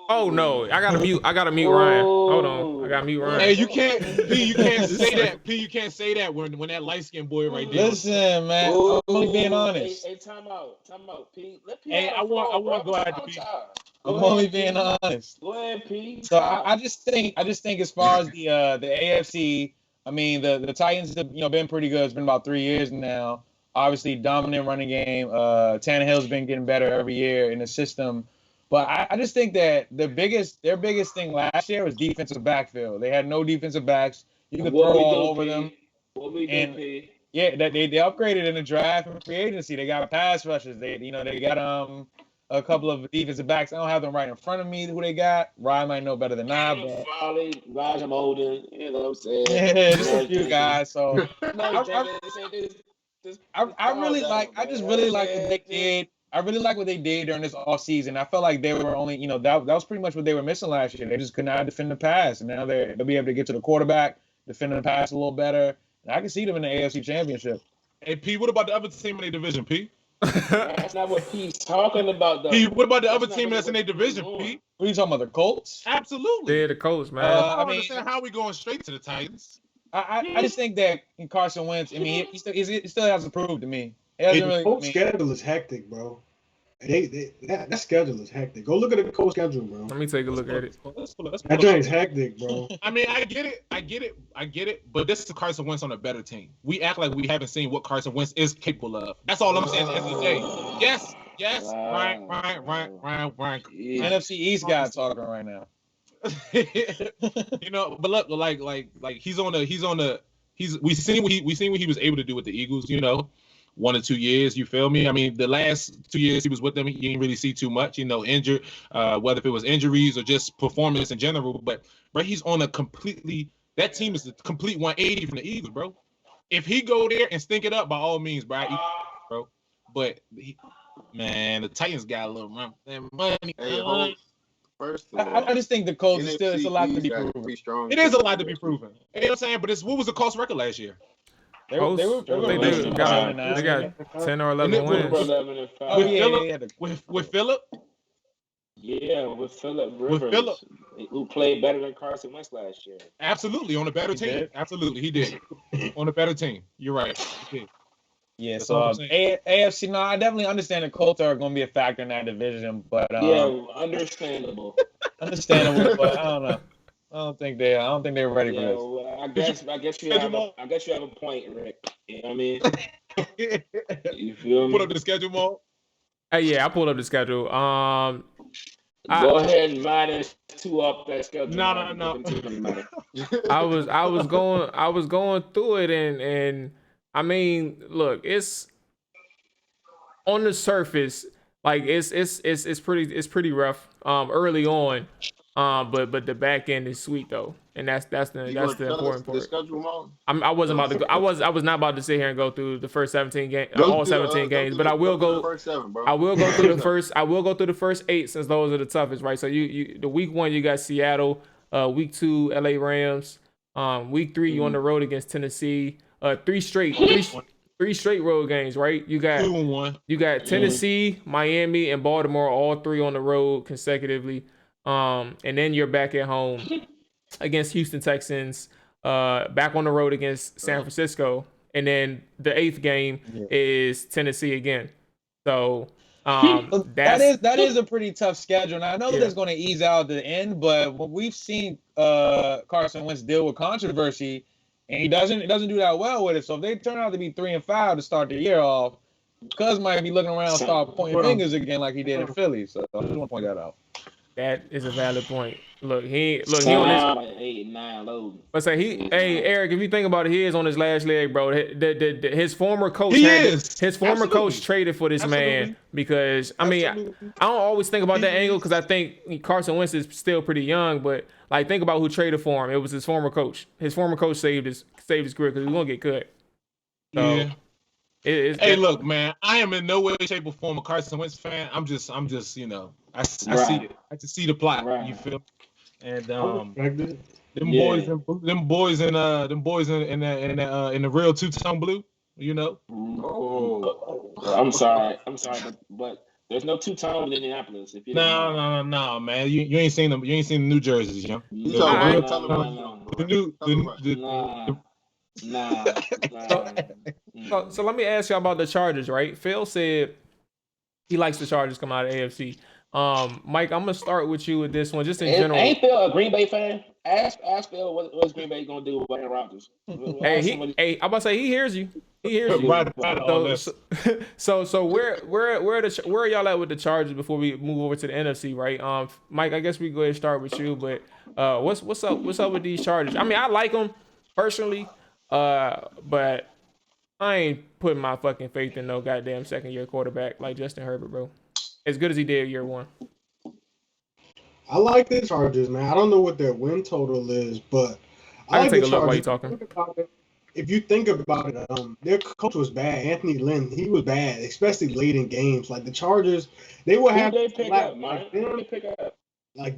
Oh no! I gotta mute Ryan. Hold on, I gotta mute Ryan. Hey, you can't say that. P, you can't say that when that light skinned boy right there. Listen, man, I'm only being honest. Hey, time out, P. Let P Hey, I want to go ahead, P. I'm only being honest. Go ahead, P. So I just think as far as the AFC, I mean the Titans have been pretty good. It's been about 3 years now. Obviously, dominant running game. Tannehill's been getting better every year in the system. But I just think that their biggest thing last year was defensive backfield. They had no defensive backs. You could throw all over them. Yeah, that they upgraded in the draft and free agency. They got pass rushers. They got a couple of defensive backs. I don't have them right in front of me. Who they got? Ryan might know better than I. But Roger Molden, you know what I'm saying? Yeah, just a few guys. So I really like what they did. I really like what they did during this offseason. I felt like they were only, that was pretty much what they were missing last year. They just could not defend the pass. And now they'll be able to get to the quarterback, defend the pass a little better. And I can see them in the AFC Championship. Hey, P, what about the other team in their division, P? That's not what P's talking about, though. P, what about the other team that's in their division, P? What are you talking about, the Colts? Absolutely. Yeah, the Colts, man. I don't understand how we going straight to the Titans. I just think that Carson Wentz, I mean, he still has to prove to me. The Colts schedule is hectic, bro. That schedule is hectic. Go look at the Colts schedule, bro. Let me take a look at it. That joint's hectic, bro. I mean, I get it. But this is Carson Wentz on a better team. We act like we haven't seen what Carson Wentz is capable of. That's all I'm saying at the end of the day. Yes. Ryan. NFC East guy talking right now. But look, we seen what he was able to do with the Eagles, 1 or 2 years, you feel me? I mean, the last 2 years he was with them, you didn't really see too much, injured, whether if it was injuries or just performance in general. But, bro, he's on that team is a complete 180 from the Eagles, bro. If he go there and stink it up, by all means, bro. But, the Titans got a little money. Hey, first of all, I just think the Colts it's a lot to be proven. It is a lot to be proven. You know what I'm saying? But what was the Colts record last year? They got 10 or 11 wins. With Phillip? Yeah, with Phillip Rivers, who played better than Carson Wentz last year. Absolutely, on a better team. Absolutely, he did. On a better team. You're right. He did. Yeah, so AFC, no, I definitely understand the Colts are going to be a factor in that division, but understandable. But I don't know. I don't think they're ready for this. Well, I guess you have a point, Rick. You know what I mean? You feel me? Put up the schedule, Mo. Yeah, I pulled up the schedule. Go ahead and minus 2 up that schedule. No. I was going through it and I mean, look, it's on the surface, like it's pretty rough early on. But the back end is sweet though, and that's the important part. The schedule, Mo? I wasn't about to go. I was not about to sit here and go through the first 17 games, all 17 games. But I will go. First 7, bro. I will go through the first. I will go through the first 8 since those are the toughest, right? So you the week 1 you got Seattle, week 2 LA Rams, week 3 you on the road against Tennessee. 3 straight road games, right? You got 2-1. You got Tennessee, Miami, and Baltimore, all 3 on the road consecutively. And then you're back at home against Houston Texans, back on the road against San Francisco, and then the 8th game is Tennessee again. So that is a pretty tough schedule. Now I know that's going to ease out at the end, but when we've seen Carson Wentz deal with controversy, and he doesn't do that well with it. So if they turn out to be 3-5 to start the year off, Cuz might be looking around, start pointing fingers again like he did in Philly. So I just want to point that out. That is a valid point. Look, he on his. Like 8, 9 low. But say hey Eric, if you think about it, he is on his last leg, bro. His former coach his former coach traded for this man because I mean I don't always think about that angle because I think Carson Wentz is still pretty young, but like think about who traded for him. It was his former coach. His former coach saved his career because he was gonna get cut. So, yeah. Hey, look, man. I am in no way, shape, or form a Carson Wentz fan. I'm just, you know, I see it. I just see the plot. Right. You feel? And them boys in the real two-tone blue. You know. Oh, I'm sorry, but there's no two-tone in Indianapolis. If you no, man. You ain't seen them. You ain't seen the New Jerseys, yo. Nah. So let me ask y'all about the Chargers, right? Phil said he likes the Chargers coming out of AFC. Mike, I'm gonna start with you with this one, just in general. Ain't Phil a Green Bay fan? Ask Phil what's Green Bay gonna do with Aaron Rodgers. Hey, I'm about to say he hears you. He hears you. So where are y'all at with the Chargers before we move over to the NFC, right? Mike, I guess we go ahead and start with you, but what's up with these Chargers? I mean, I like them personally, but I ain't putting my fucking faith in no goddamn second-year quarterback like Justin Herbert, bro. As good as he did year one. I like the Chargers, man. I don't know what their win total is, but I can take a look while you're talking. If you think about it, their coach was bad. Anthony Lynn, he was bad, especially late in games. Like the Chargers, they would have like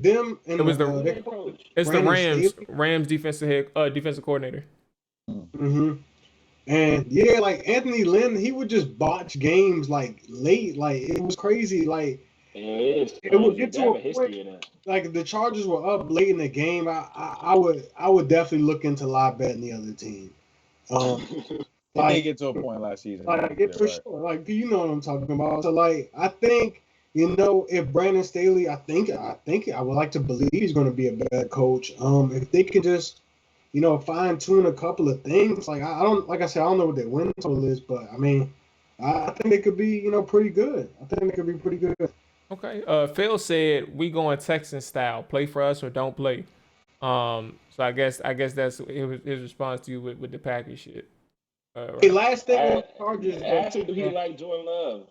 them. And it was the Rams defensive coordinator. Mm-hmm. And yeah, like Anthony Lynn, he would just botch games like late. Like it was crazy. Like it would get to a point. Like if the Chargers were up late in the game, I would definitely look into live betting the other team. They did get to a point last season. For sure. Like you know what I'm talking about. So like I think if Brandon Staley, I think I would like to believe he's going to be a better coach. If they can just fine tune a couple of things. Like I don't know what their win total is, but I mean, I think they could be, pretty good. I think they could be pretty good. Okay. Phil said we going Texan style, play for us or don't play. So I guess that's his response to you with the Packers shit. Right. Hey, last thing on the Chargers. Actually, do he like Jordan Love?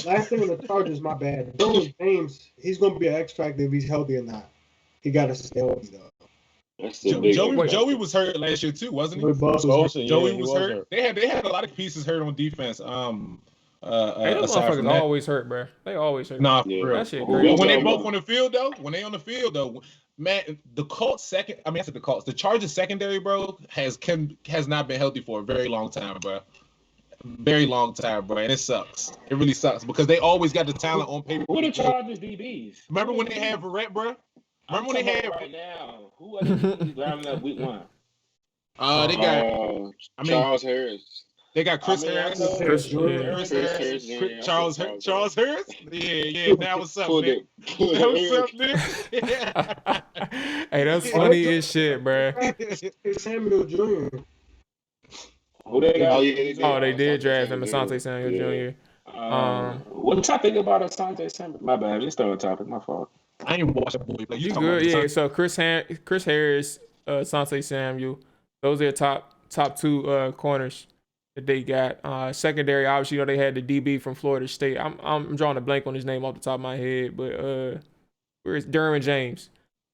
Last thing on the Chargers, my bad. Dylan James, he's going to be an X factor if he's healthy or not. He got to stay healthy though. Joey was hurt last year too, wasn't he? Joey was hurt. They had a lot of pieces hurt on defense. Those motherfuckers always hurt, bro. They always hurt. Nah, for real. That shit crazy. When they both on the field though, man, the Chargers secondary, bro, has not been healthy for a very long time, bro. Very long time, bro, and it sucks. It really sucks because they always got the talent on paper. Who are the Chargers DBs? Remember when they had Verrett, bro? Remember when they had right now? Who are the DBs driving up week 1? They got Charles Harris. They got Chris Harris. Charles Harris. Yeah. Now what's up, Nick? Hey, that's funny as shit, bro. Samuel Jr. Who they got? They did draft him, Asante Samuel Jr. What y'all think about Asante Samuel? My bad, just on topic. My fault. I ain't watching boy play. You good? Yeah. So Chris Harris, Asante Samuel, those are their top two corners that they got. Secondary, obviously, they had the DB from Florida State. I'm drawing a blank on his name off the top of my head, but where's Derwin James?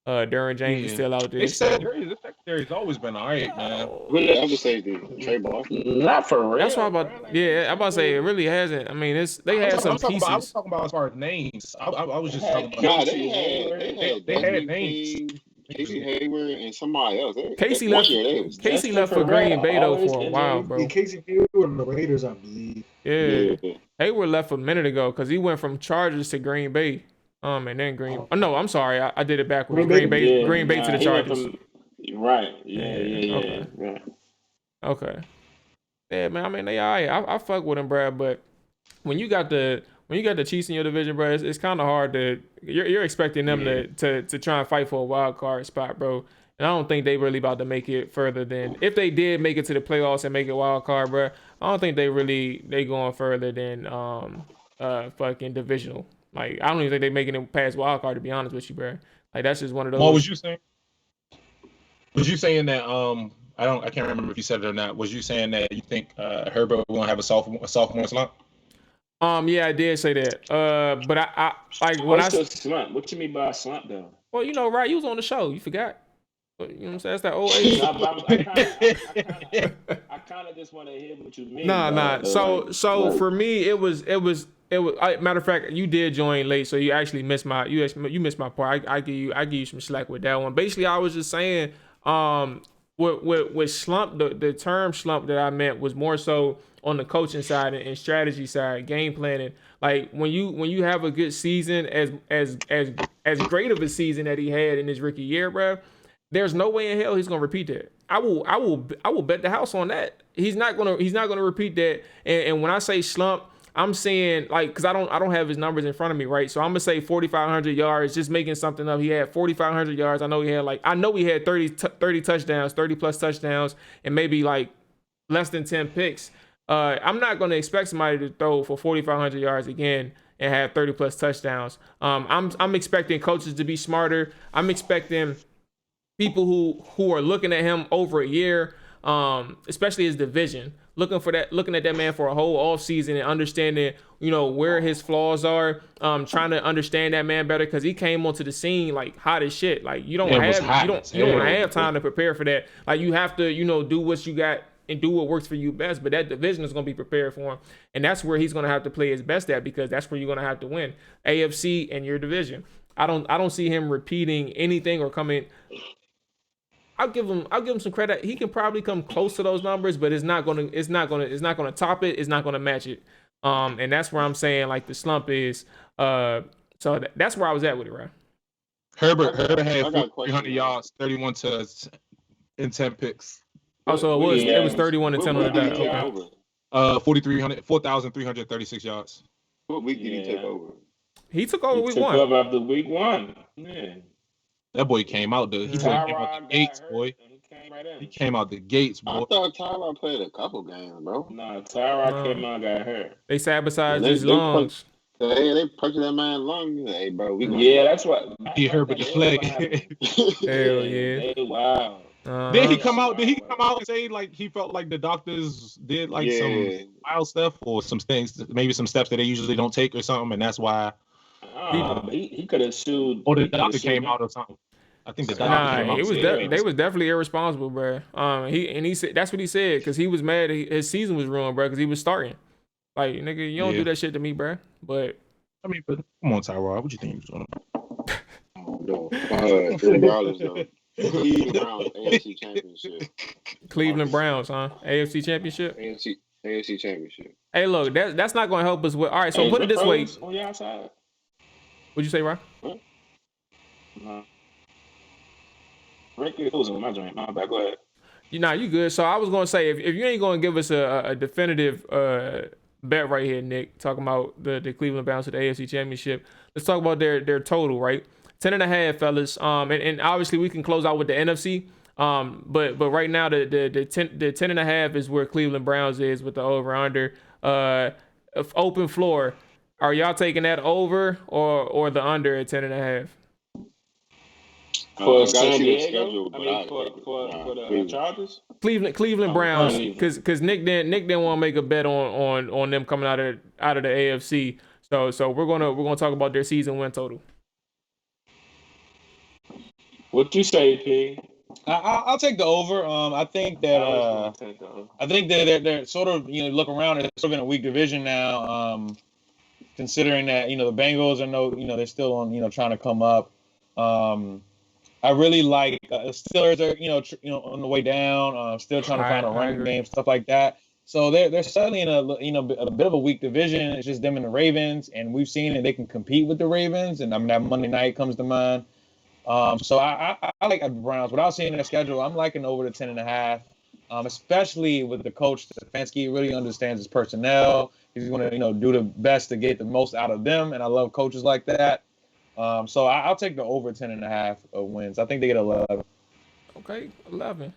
Derwin James is still out there. They said the secondary's always been all right, man. Who did ever say Trey Boston? Not for real. That's what I'm about. Yeah, I'm about to say it really hasn't. I mean, they had some pieces. I was talking about as far as names. I was just talking about. They had names. Casey Hayward and somebody else. Casey left for Green Bay though for a while, bro. Yeah, Casey Hayward and the Raiders, I believe. Yeah. Hayward left a minute ago because he went from Chargers to Green Bay. And then Oh no, I'm sorry, I did it backwards. Green Bay to the Chargers. Right. Yeah. Okay. Yeah, man. I mean, they all right. I fuck with them, bro. But when you got the Chiefs in your division, bro, it's kind of hard to. You're expecting them to try and fight for a wild card spot, bro. And I don't think they really about to make it further than if they did make it to the playoffs and make it wild card, bro. I don't think they going further than fucking divisional. Like I don't even think they making it past wild card, to be honest with you, bro. Like that's just one of those. What was you saying? Was you saying that I can't remember if you said it or not. Was you saying that you think Herbert will have a sophomore slump? Yeah, I did say that. But I like when What's a slump? What you mean by a slump, though? Well, you know, right? You was on the show. You forgot. But, you know what I'm saying? That's that old age. I kind of just want to hear what you mean. Nah. So for me, it was. Matter of fact, you did join late, so you actually missed my missed my part. I give you some slack with that one. Basically, I was just saying, with slump, the term slump that I meant was more so on the coaching side and strategy side, game planning. Like when you have a good season, as great of a season that he had in his rookie year, bro, there's no way in hell he's gonna repeat that. I will bet the house on that. He's not gonna repeat that. And when I say slump, I'm saying like because I don't have his numbers in front of me, right? So I'm gonna say 4,500 yards, just making something up. He had 4,500 yards. I know he had 30 touchdowns, 30 plus touchdowns, and maybe like less than 10 picks. I'm not gonna expect somebody to throw for 4,500 yards again and have 30 plus touchdowns. I'm expecting coaches to be smarter. I'm expecting people who are looking at him over a year, especially his division, looking at that man for a whole off season and understanding, you know, where his flaws are, trying to understand that man better because he came onto the scene like hot as shit. Like you don't have time to prepare for that. Like you have to, you know, do what you got and do what works for you best. But that division is going to be prepared for him, and that's where he's going to have to play his best at because that's where you're going to have to win AFC and your division. I don't see him repeating anything or coming. I'll give him some credit. He can probably come close to those numbers, but it's not gonna top it. It's not gonna match it. And that's where I'm saying like the slump is. So that's where I was at with it, right? Herbert had 300 yards, 31 and 10 picks. Oh, so it was 31 and 10 on the dot. Okay. 4,336 yards. What week did he take over? He took over week one. Took over after week one. Man. That boy came out the gates, boy. He came out the gates, boy. I thought Tyrod played a couple games, bro. Nah, Tyrod came out, got hurt. They sabotaged his lungs. They punched that man lungs. Hey, bro, that's what he hurt with the flag. Hell yeah! Wow. Did he come out and say like he felt like the doctors did like some wild stuff or some things, maybe some steps that they usually don't take or something, and that's why he could have sued. Or the doctor came out or something. I think the doctor came out. They was definitely irresponsible, bro. He said that's what he said because he was mad his season was ruined, bro, because he was starting. Like nigga, you don't do that shit to me, bro. But I mean, but come on, Tyrod, what you think he was doing? Regardless, though. Cleveland Browns AFC Championship. Cleveland Browns, huh? AFC Championship. AFC Championship. Hey, look, that's not going to help us with. All right, so put it this way. On your outside. What'd you say, Rob? Ricky, it was on my joint. My bad. Go ahead. You good. So I was going to say, if you ain't going to give us a definitive bet right here, Nick, talking about the Cleveland Browns to the AFC Championship, let's talk about their total, right? 10.5, fellas. And obviously we can close out with the NFC. But right now the 10.5 is where Cleveland Browns is with the over under. Open floor. Are y'all taking that over or the under at 10.5? For San Diego, for the Chargers, Cleveland Browns, because Nick didn't want to make a bet on them coming out of the AFC. So we're gonna talk about their season win total. What you say, P? I'll take the over. I think that they're sort of look around. It's sort of in a weak division now. Considering that the Bengals are they're still on trying to come up. I really like Steelers are on the way down. Still trying to find a running game, stuff like that. So they're certainly in a bit of a weak division. It's just them and the Ravens, and we've seen that they can compete with the Ravens. And I mean that Monday night comes to mind. So I like the Browns. Without seeing their schedule, I'm liking over the 10.5. Especially with the coach Stefanski, really understands his personnel. He's going to do the best to get the most out of them, and I love coaches like that. So I'll take the over 10.5 wins. I think they get 11. Okay, 11.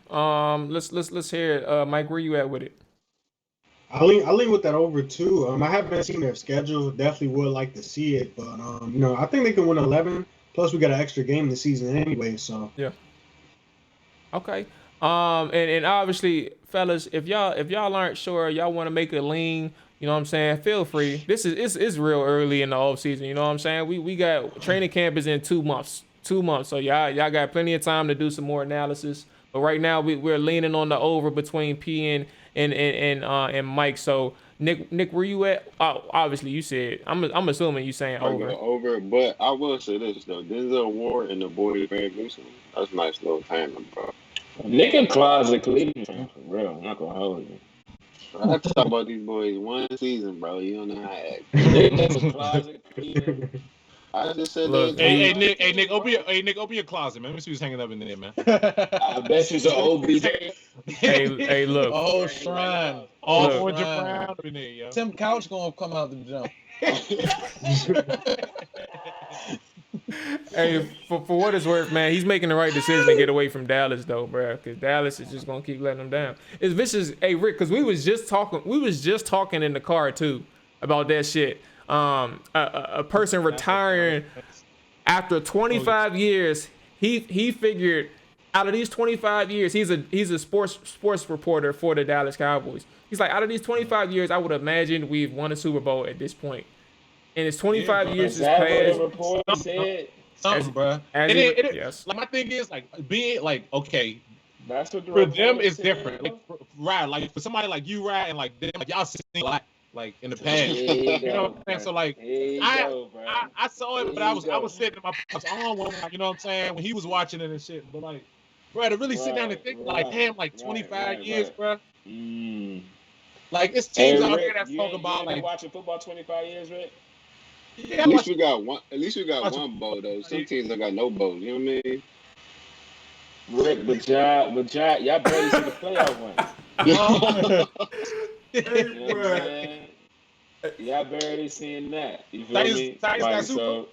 Let's hear it. Mike, where you at with it? I lean with that over too. I haven't seen their schedule. Definitely would like to see it, but I think they can win 11. Plus, we got an extra game this season anyway. So yeah. Okay. And obviously, fellas, if y'all aren't sure, y'all want to make a lean. You know what I'm saying? Feel free. This is it's real early in the off season. You know what I'm saying? We got training camp is in 2 months. 2 months. So y'all got plenty of time to do some more analysis. But right now we're leaning on the over between P and Mike. So Nick, where you at? Oh, obviously you said. I'm assuming you saying over. Over, but I will say this though: Denzel Ward and the boy Van Newsom. That's a nice little tandem, bro. Nick and closet Cleveland fan for real. I'm not gonna hold you. I talk about these boys one season, bro. You don't know how to act. Nick and closet Cleveland. I just said, Look, Hey, Nick, open your closet, man. Let me see who's hanging up in there, man. I bet she's an OBJ. Hey, look. Oh, shrine. All Look. orange and brown up in there, yo. Tim Couch gonna come out the jump. Hey, for what it's worth, man, he's making the right decision to get away from Dallas, though, bro. Because Dallas is just gonna keep letting him down. It's vicious. Hey, Rick, because we was just talking in the car too about that shit. A person retiring after 25 years. He figured out of these 25 years, he's a sports reporter for the Dallas Cowboys. He's like, out of these 25 years, I would imagine we've won a Super Bowl at this point. And it's 25 years has passed. Something, bro. Yes. Like my thing is like being like okay. That's what the For them, report it's said. different. Like, right? Like for somebody like you, right, and like them, like y'all seen a lot, like in the past. There you You know what I'm saying? bro. So like, There you I go, bro. I saw it, but There I you was go. sitting in my own one, you know what I'm saying, when he was watching it and shit. But like, bro, to really sit down and think like, damn, like 25 years, bro. Mm. Like it's Hey, teams out Rick, there that's you talking ain't about been like, watching football 25 years, Rick? yeah, At least we got one. At least we got one bowl though. Some teams don't got no bowls. You know what I mean? Rick, but y'all barely see the playoff one. You know what I'm saying? Y'all barely seeing that. You feel me? Titans got Like, Super Bowl.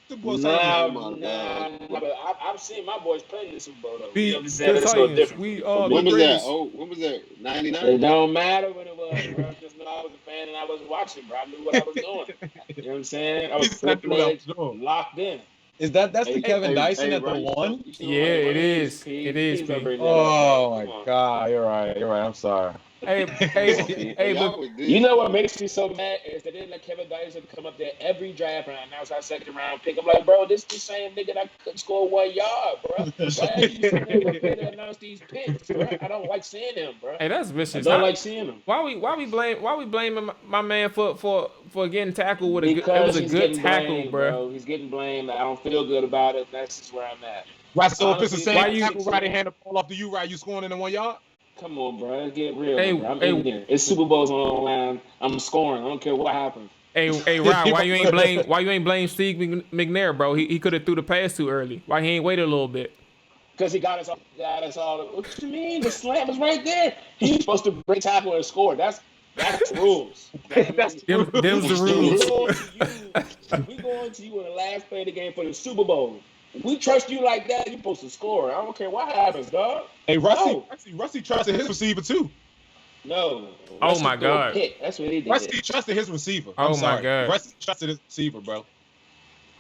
Super Bowl nah, but I've seen my boys play in the Super Bowl though. You know what I'm saying? The That's no Titans, different. we When the was that? greatest. Oh, when was that? 99. It don't matter what it was, bro. I just know I was a fan and I was watching, bro. I knew what I was doing. You know what I'm saying? I was full-fledged, locked in. That's the Kevin Dyson at the right. one? Yeah, it is. P. It is, Please don't P. bring that up, Oh bro. my Come on. God, you're right. I'm sorry. Hey, but You know what makes me so mad is they didn't let Kevin Dyson come up there every draft round. Now it's our second round pick. I'm like, bro, this is the same nigga that couldn't score 1 yard, bro. Why are you sitting up there to announce these picks, bro? I don't like seeing him, bro. hey, that's vicious. I don't like seeing him. Why we blaming my man for getting tackled with it Because was a he's good getting tackle, blamed, bro. He's getting blamed. I don't feel good about it. That's just where I'm at. Right, so if it's the Honestly, same tackle, right, they hand the ball off to you, right, you scoring in the 1 yard? Come on, bro. Let's get real, Hey, bro. I'm hey. in there. It's Super Bowls on the line. I'm scoring. I don't care what happens. Hey, Rod, why you ain't blame Steve McNair, bro? He could have threw the pass too early. Why he ain't waited a little bit? Because he got us all. What you mean? The slam was right there. He's supposed to break tackle and score. That's the rules. Them's the rules. We going to you in the last play of the game for the Super Bowl. We trust you like that. You're supposed to score. I don't care what happens, dog. Hey, Rusty trusted his receiver too. No. Oh my God. That's what he did. Rusty trusted his receiver. Oh I'm my sorry. God. Rusty trusted his receiver, bro.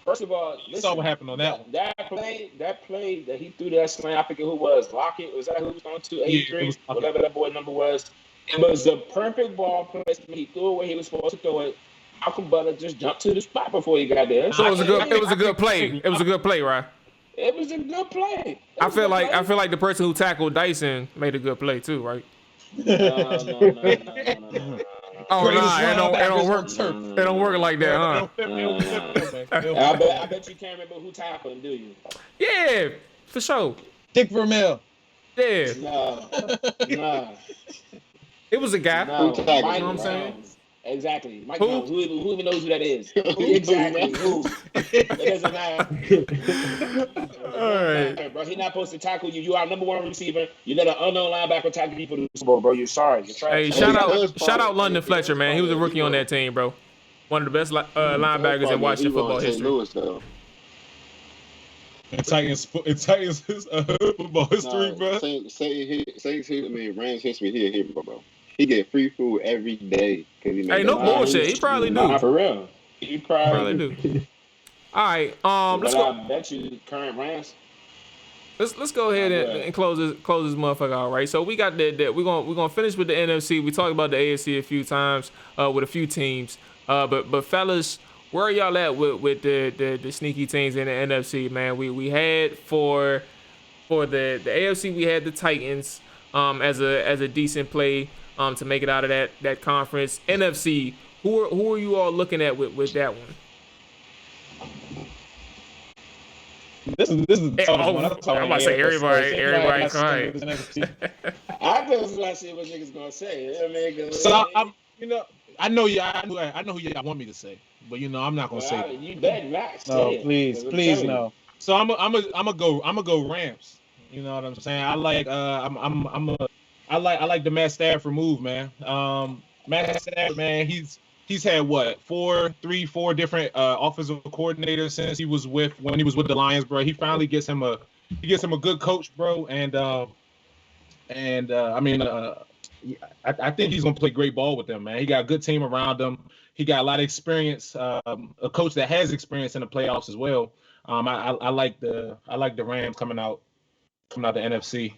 First of all, You saw what happened on that one. That play that he threw that slam, I forget who was. Lockett, was that who was on 283? Yeah, whatever that boy number was. It was the perfect ball placement. He threw it where he was supposed to throw it. Malcolm Butler just jumped to the spot before he got there. So it was a good play. It was a good play, right? It was a good play. I feel like the person who tackled Dyson made a good play too, right? No. Oh no, it don't work. It don't work like that, huh? I bet you can't remember who tackled him, do you? Yeah, for sure. Dick Vermeil. Yeah, No. it was a guy. No. Who tackled Mike him? I'm saying? Jones. Exactly. Mike Who? Jones. Who even knows who that is? Exactly. Who? It doesn't matter. All right. Bro, he's not supposed to tackle you. You are number one receiver. You let an unknown linebacker tackle you for the Super Bowl, bro. You're sorry. You're trash. Hey, shout out London Fletcher, man. He was a rookie on that team, bro. One of the best linebackers in Washington football history. Louis, though. In Titans football history, bro. Saints I mean, Rams history here, bro. He get free food every day because he made Hey, no that bullshit. He probably Nah, do. for real. He Probably probably. do. All right. Let's But go. I bet you current Rams. Let's go ahead and close this motherfucker out, right? So we got that we're gonna finish with the NFC. We talked about the AFC a few times with a few teams. But fellas, where are y'all at with the sneaky teams in the NFC, man? We had for the AFC we had the Titans as a decent play to make it out of that conference. NFC, who are you all looking at with that one? This is the toughest one. I'm about to say everybody quiet. I just want to see what niggas gonna say. So I know who y'all want me to say, but I'm not gonna say that. You better not say No, it. please no. So I'm gonna go Rams. You know what I'm saying? I like I like the Matt Stafford move, man. Matt Stafford, man, he's had what 4 different offensive coordinators since when he was with the Lions, bro. He finally gets him a good coach, bro, and I mean I think he's gonna play great ball with them, man. He got a good team around him. He got a lot of experience, a coach that has experience in the playoffs as well. I like the Rams coming out the NFC.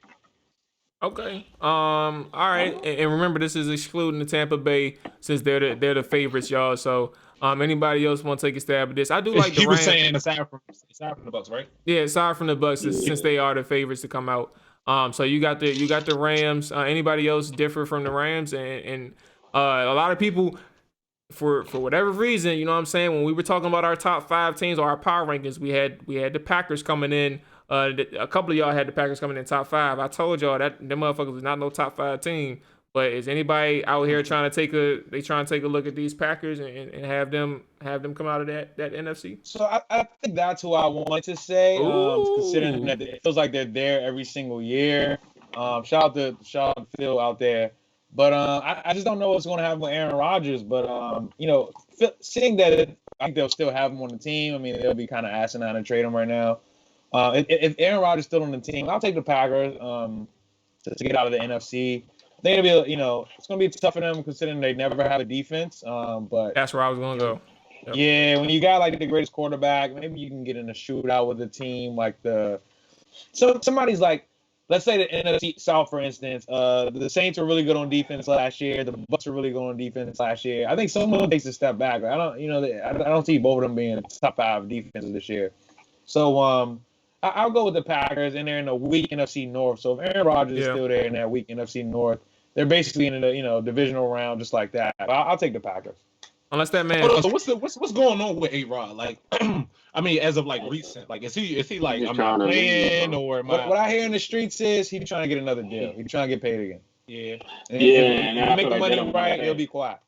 Okay. All right. And remember, this is excluding the Tampa Bay since they're the favorites, y'all. So, anybody else want to take a stab at this? I do like the Rams. He was saying aside from the Bucks, right? Yeah, aside from the Bucks, since they are the favorites to come out. So you got the Rams. Anybody else differ from the Rams? And a lot of people, for whatever reason, you know what I'm saying, when we were talking about our top 5 teams or our power rankings, we had the Packers coming in. A couple of y'all had the Packers coming in top 5. I told y'all that them motherfuckers was not no top 5 team. But is anybody out here trying to take a look at these Packers and have them come out of that NFC? So I think that's who I wanted to say. Considering that it feels like they're there every single year. Shout out to Phil out there. But I just don't know what's going to happen with Aaron Rodgers. But seeing that I think they'll still have him on the team. I mean, they'll be kind of asinine to trade him right now. If Aaron Rodgers is still on the team, I'll take the Packers to get out of the NFC. I think it'll be, it's going to be tough for them considering they never have a defense. But that's where I was going to go. Yep. Yeah, when you got like the greatest quarterback, maybe you can get in a shootout with a team like somebody's like, let's say the NFC South, for instance. The Saints were really good on defense last year. The Bucks were really good on defense last year. I think someone takes a step back. I don't see both of them being top 5 defenses this year. So I'll go with the Packers, and they're in a weak NFC North. So if Aaron Rodgers is still there in that weak NFC North, they're basically in the divisional round just like that. I'll take the Packers. Unless that man. So what's going on with A-Rod? Like, I mean, as of like recent, like is he like I'm not playing or am what I hear in the streets is he's trying to get another deal. He's trying to get paid again. Yeah. And if you make the money right, he'll be quiet.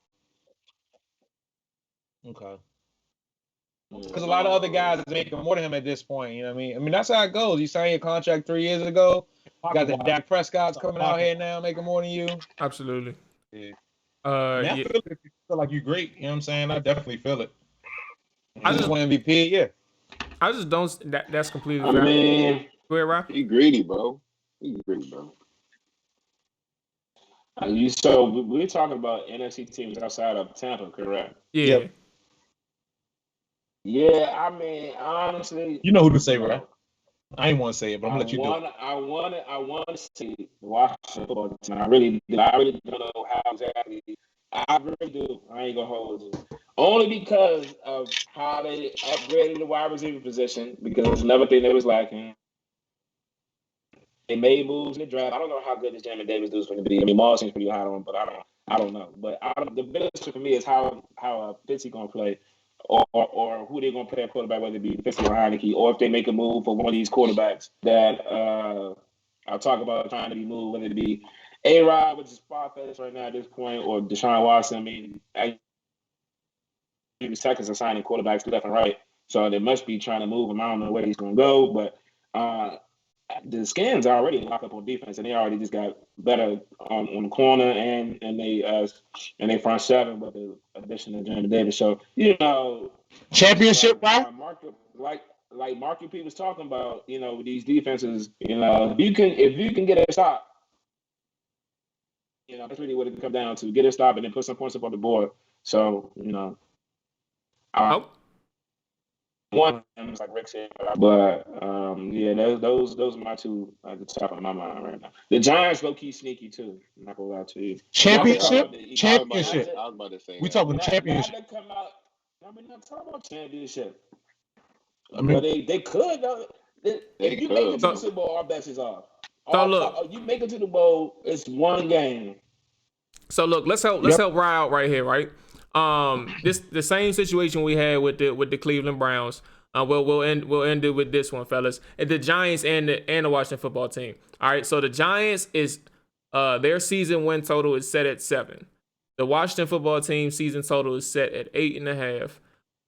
Okay. Because a lot of other guys are making more than him at this point. You know what I mean? I mean, that's how it goes. You signed your contract 3 years ago. You got the Dak Prescott's coming out here now making more than you. Absolutely. Yeah. I feel like you're great. You know what I'm saying? I definitely feel it. I just won MVP, yeah. I just don't. That's completely fair. I mean, go ahead, Rob. He greedy, bro. So we're talking about NFC teams outside of Tampa, correct? Yeah. Yep. Yeah, I mean, honestly, you know who to say, right? I ain't want to say it, but I'm gonna let you do it. I want to see the Washington football team. I really don't know how exactly. I really do. I ain't gonna hold you. Only because of how they upgraded the wide receiver position, because it's another thing that was lacking. They made moves in the draft. I don't know how good this Jamin Davis dude's going to be. I mean, Maul seems pretty hot on him, but I don't know. But the biggest for me is how Fitzy going to play, or who they're going to play at quarterback, whether it be Fitzy or Heineke, or if they make a move for one of these quarterbacks that I'll talk about trying to be moved, whether it be A-Rod, which is far-fetched right now at this point, or Deshaun Watson. I mean, seconds are signing quarterbacks left and right, so they must be trying to move him. I don't know where he's going to go, but the Skins are already locked up on defense, and they already just got better on the corner and they front seven with the addition of Jamin Davis. So championship, right? like Marky P was talking about, with these defenses, if you can get a stop, that's really what it comes down to. Get a stop and then put some points up on the board. So, one of them is like Rick said, but yeah, those are my two at the top of my mind right now. The Giants low key sneaky too. I'm not gonna lie to you. Championship. I was about to say We that. talking championship. We're not talking about championship. I mean, But they could though. If you make it to the Super Bowl, our best is off. look, You make it to the bowl, it's one game. So look, let's help Rye out right here, right? The same situation we had with the Cleveland Browns. We'll end it with this one, fellas. The Giants and the Washington football team. All right, so the Giants is their season win total is set at 7. The Washington football team season total is set at 8.5.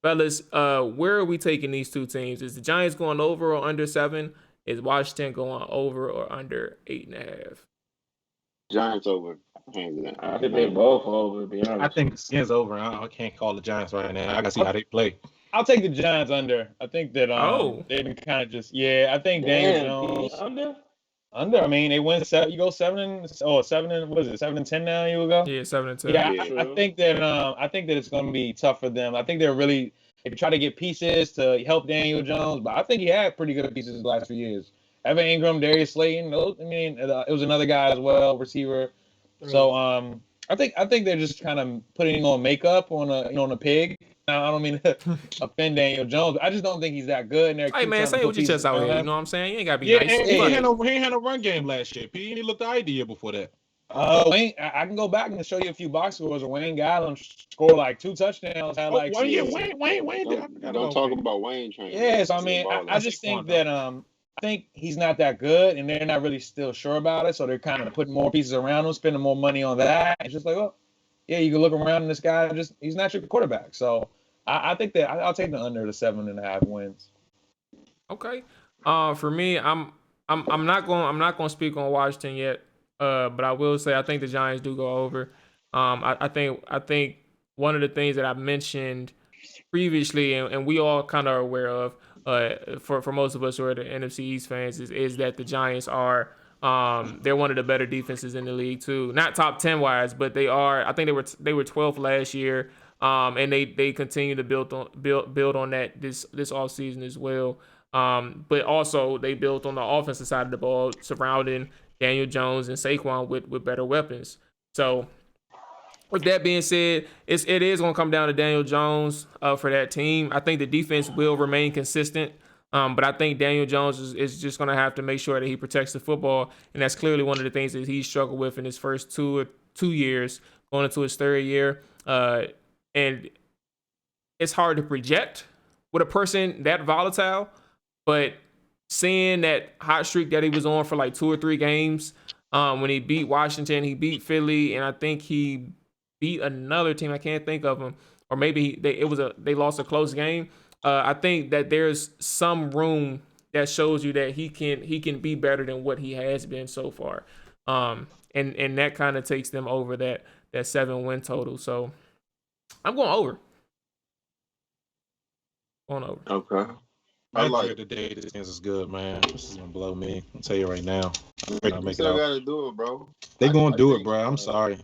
Fellas, where are we taking these two teams? Is the Giants going over or under 7? Is Washington going over or under 8.5? Giants over. I think they both over, to be honest. I think it's over. I can't call the Giants right now. I gotta see how they play. I'll take the Giants under. I think that they've been kind of just I think Daniel Jones under. I mean, they went 7. You go 7 and what is it? 7-10 now. You will go. Yeah, 7-10. Yeah, I think that it's going to be tough for them. I think they're really they try to get pieces to help Daniel Jones, but I think he had pretty good pieces the last few years. Evan Ingram, Darius Slayton. It was another guy as well, receiver. So I think they're just kind of putting on makeup on a pig. Now, I don't mean to offend Daniel Jones, but I just don't think he's that good. And hey man, say what you chest out here. You know what I'm saying? You ain't gotta be nice. He ain't had no run game last year. He looked the idea before that. Wayne, I can go back and show you a few box scores. Wayne Gallon scored like 2 touchdowns. Had like Wayne. Don't talk about Wayne training. Yes, I mean, I just think that I think he's not that good, and they're not really still sure about it. So they're kind of putting more pieces around him, spending more money on that. It's just like, yeah, you can look around and this guy he's not your quarterback. So I think that I'll take the under the 7.5 wins. Okay. For me, I'm not going to speak on Washington yet. But I will say I think the Giants do go over. I think one of the things that I mentioned previously, and we all kind of are aware of, for most of us who are the NFC East fans, is that the Giants are they're one of the better defenses in the league too. Not top 10 wise, but they are. I think they were 12th last year, and they continue to build on that this offseason as well. But also they built on the offensive side of the ball, surrounding Daniel Jones and Saquon with better weapons. So with that being said, it is going to come down to Daniel Jones for that team. I think the defense will remain consistent, but I think Daniel Jones is just going to have to make sure that he protects the football, and that's clearly one of the things that he's struggled with in his first two years, going into his third year. And it's hard to project with a person that volatile, but seeing that hot streak that he was on for like 2 or 3 games, when he beat Washington, he beat Philly, and I think he beat another team. I can't think of them, or maybe they lost a close game. I think that there's some room that shows you that he can be better than what he has been so far, and that kind of takes them over that 7 win total. So I'm going over. Okay. I like the day this is good, man. This is gonna blow me. I'll tell you right now. You still gotta do it, bro. They gonna do it, bro. I'm sorry.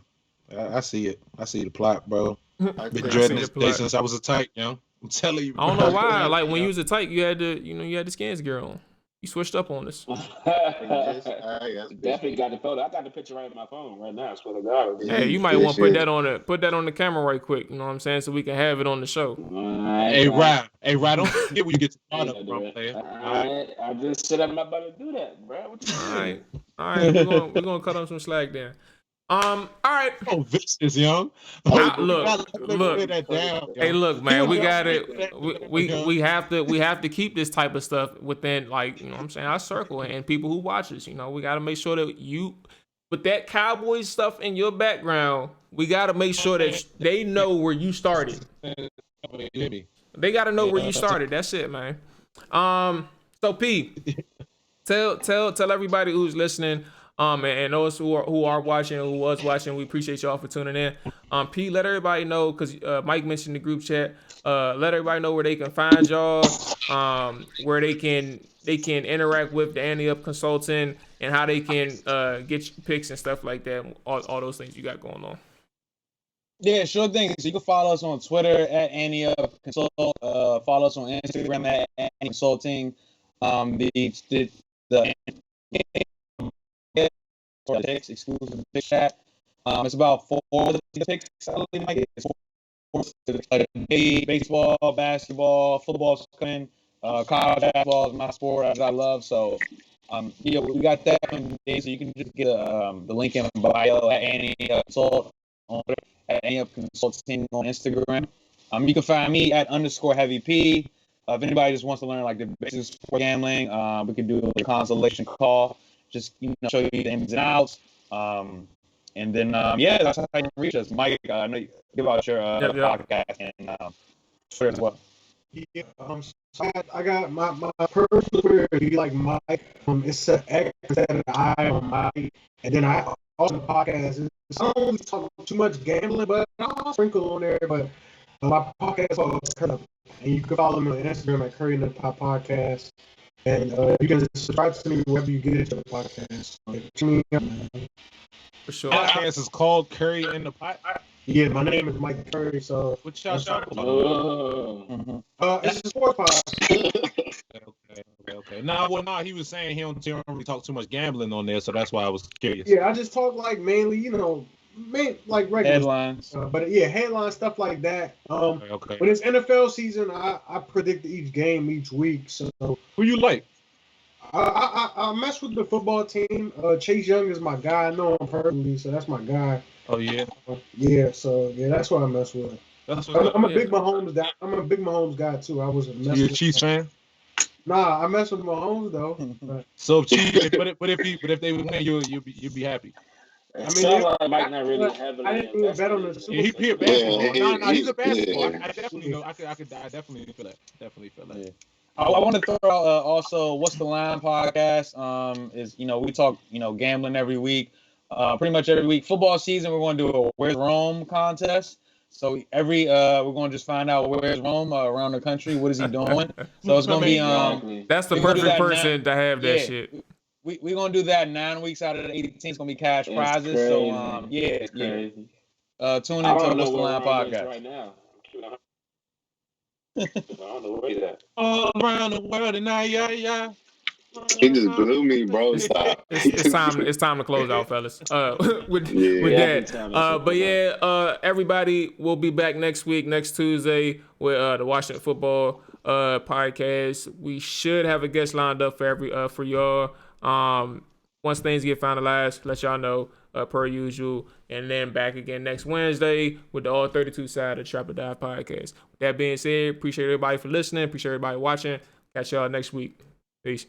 I see it. I see the plot, bro. Been dreading this day since I was a tight, I'm telling you. I don't know why. Like when you was a tight, you had the skins gear on. You switched up on us. Definitely got the photo. I got the picture right on my phone right now. I swear to God. Hey, you might want to put that on the camera right quick. You know what I'm saying, so we can have it on the show. Hey, Ryan, don't forget when you get the product, bro, player. I just said I'm not about to do that, bro. What you doing? All right. We're gonna cut on some slack then. All right. Oh, this is young. Look. Hey, look, man. We got it. We have to keep this type of stuff within, like, you know what I'm saying, our circle and people who watch us. We got to make sure that you, with that Cowboys stuff in your background, we got to make sure that they know where you started. They got to know where you started. That's it, man. So P, tell everybody who's listening. And those who are watching, who was watching, we appreciate y'all for tuning in. Pete, let everybody know, because Mike mentioned the group chat. Let everybody know where they can find y'all, where they can interact with the Ante Up Consulting, and how they can get your picks and stuff like that. All those things you got going on. Yeah, sure thing. So you can follow us on Twitter at Ante Up Consult. Follow us on Instagram at Ante Consulting. The exclusive pick chat. It's about 4 picks. It's like baseball, basketball, football's coming. College basketball is my sport as I love. So, we got that. So you can just get the link in bio at Ante Up Consult on Twitter, at Ante Up Consulting on Instagram. You can find me at _heavy_p. If anybody just wants to learn like the basics for gambling, we can do a consultation call. Just show you the ins and outs. And then that's how you can reach us. Mike, I know you give out your podcast and Twitter as well. Yeah, so I got my personal Twitter. If you like Mike, it's an X instead of the I on Mike. And then I also the podcast. I don't really talk too much gambling, but I'll sprinkle on there. But my podcast is called Curry Up, and you can follow me on Instagram at Curry Up Podcast. And you can subscribe to me wherever you get into the podcast. For sure. Podcast is called Curry in the Pot. Yeah, my name is Mike Curry. So What y'all talking about? it's a sports podcast. Okay. No, he was saying he don't really talk too much gambling on there, so that's why I was curious. Yeah, I just talk like mainly, like regular Headlines. but yeah, headline stuff like that. Okay. When it's NFL season, I predict each game each week. So Who you like? I mess with the football team. Chase Young is my guy. I know him personally, so that's my guy. Oh yeah. Yeah, so that's what I mess with. I'm a big Mahomes guy. I'm a big Mahomes guy too. I was a mess. You a with Chiefs fan? Nah, I mess with Mahomes though. So if they win, you'll be happy. I mean, like Mike not really heavily. I didn't even bet on the Super Bowl. He a basketball. No, he's a basketball. I definitely know. I definitely feel that. Definitely feel that. Yeah. I want to throw out also What's the Line podcast. Is we talk gambling every week, pretty much every week. Football season, we're going to do a Where's Rome contest. So we're going to just find out where's Rome around the country. What is he doing? So it's going to be that's the perfect person to have that shit. We're going to do that 9 weeks out of the 18. It's going to be cash prizes. Crazy. So It's crazy. Tune into the What's the Line podcast right now. I don't know where he's at. All around the world and yeah. He just blew me, bro. Stop. It's time to close out, fellas. With that. But yeah, everybody will be back next week, next Tuesday, with the Washington Football podcast. We should have a guest lined up for y'all. Once things get finalized, let y'all know per usual. And then back again next Wednesday with the All 32 side of Trap or Dive podcast. With that being said, appreciate everybody for listening. Appreciate everybody watching. Catch y'all next week. Peace.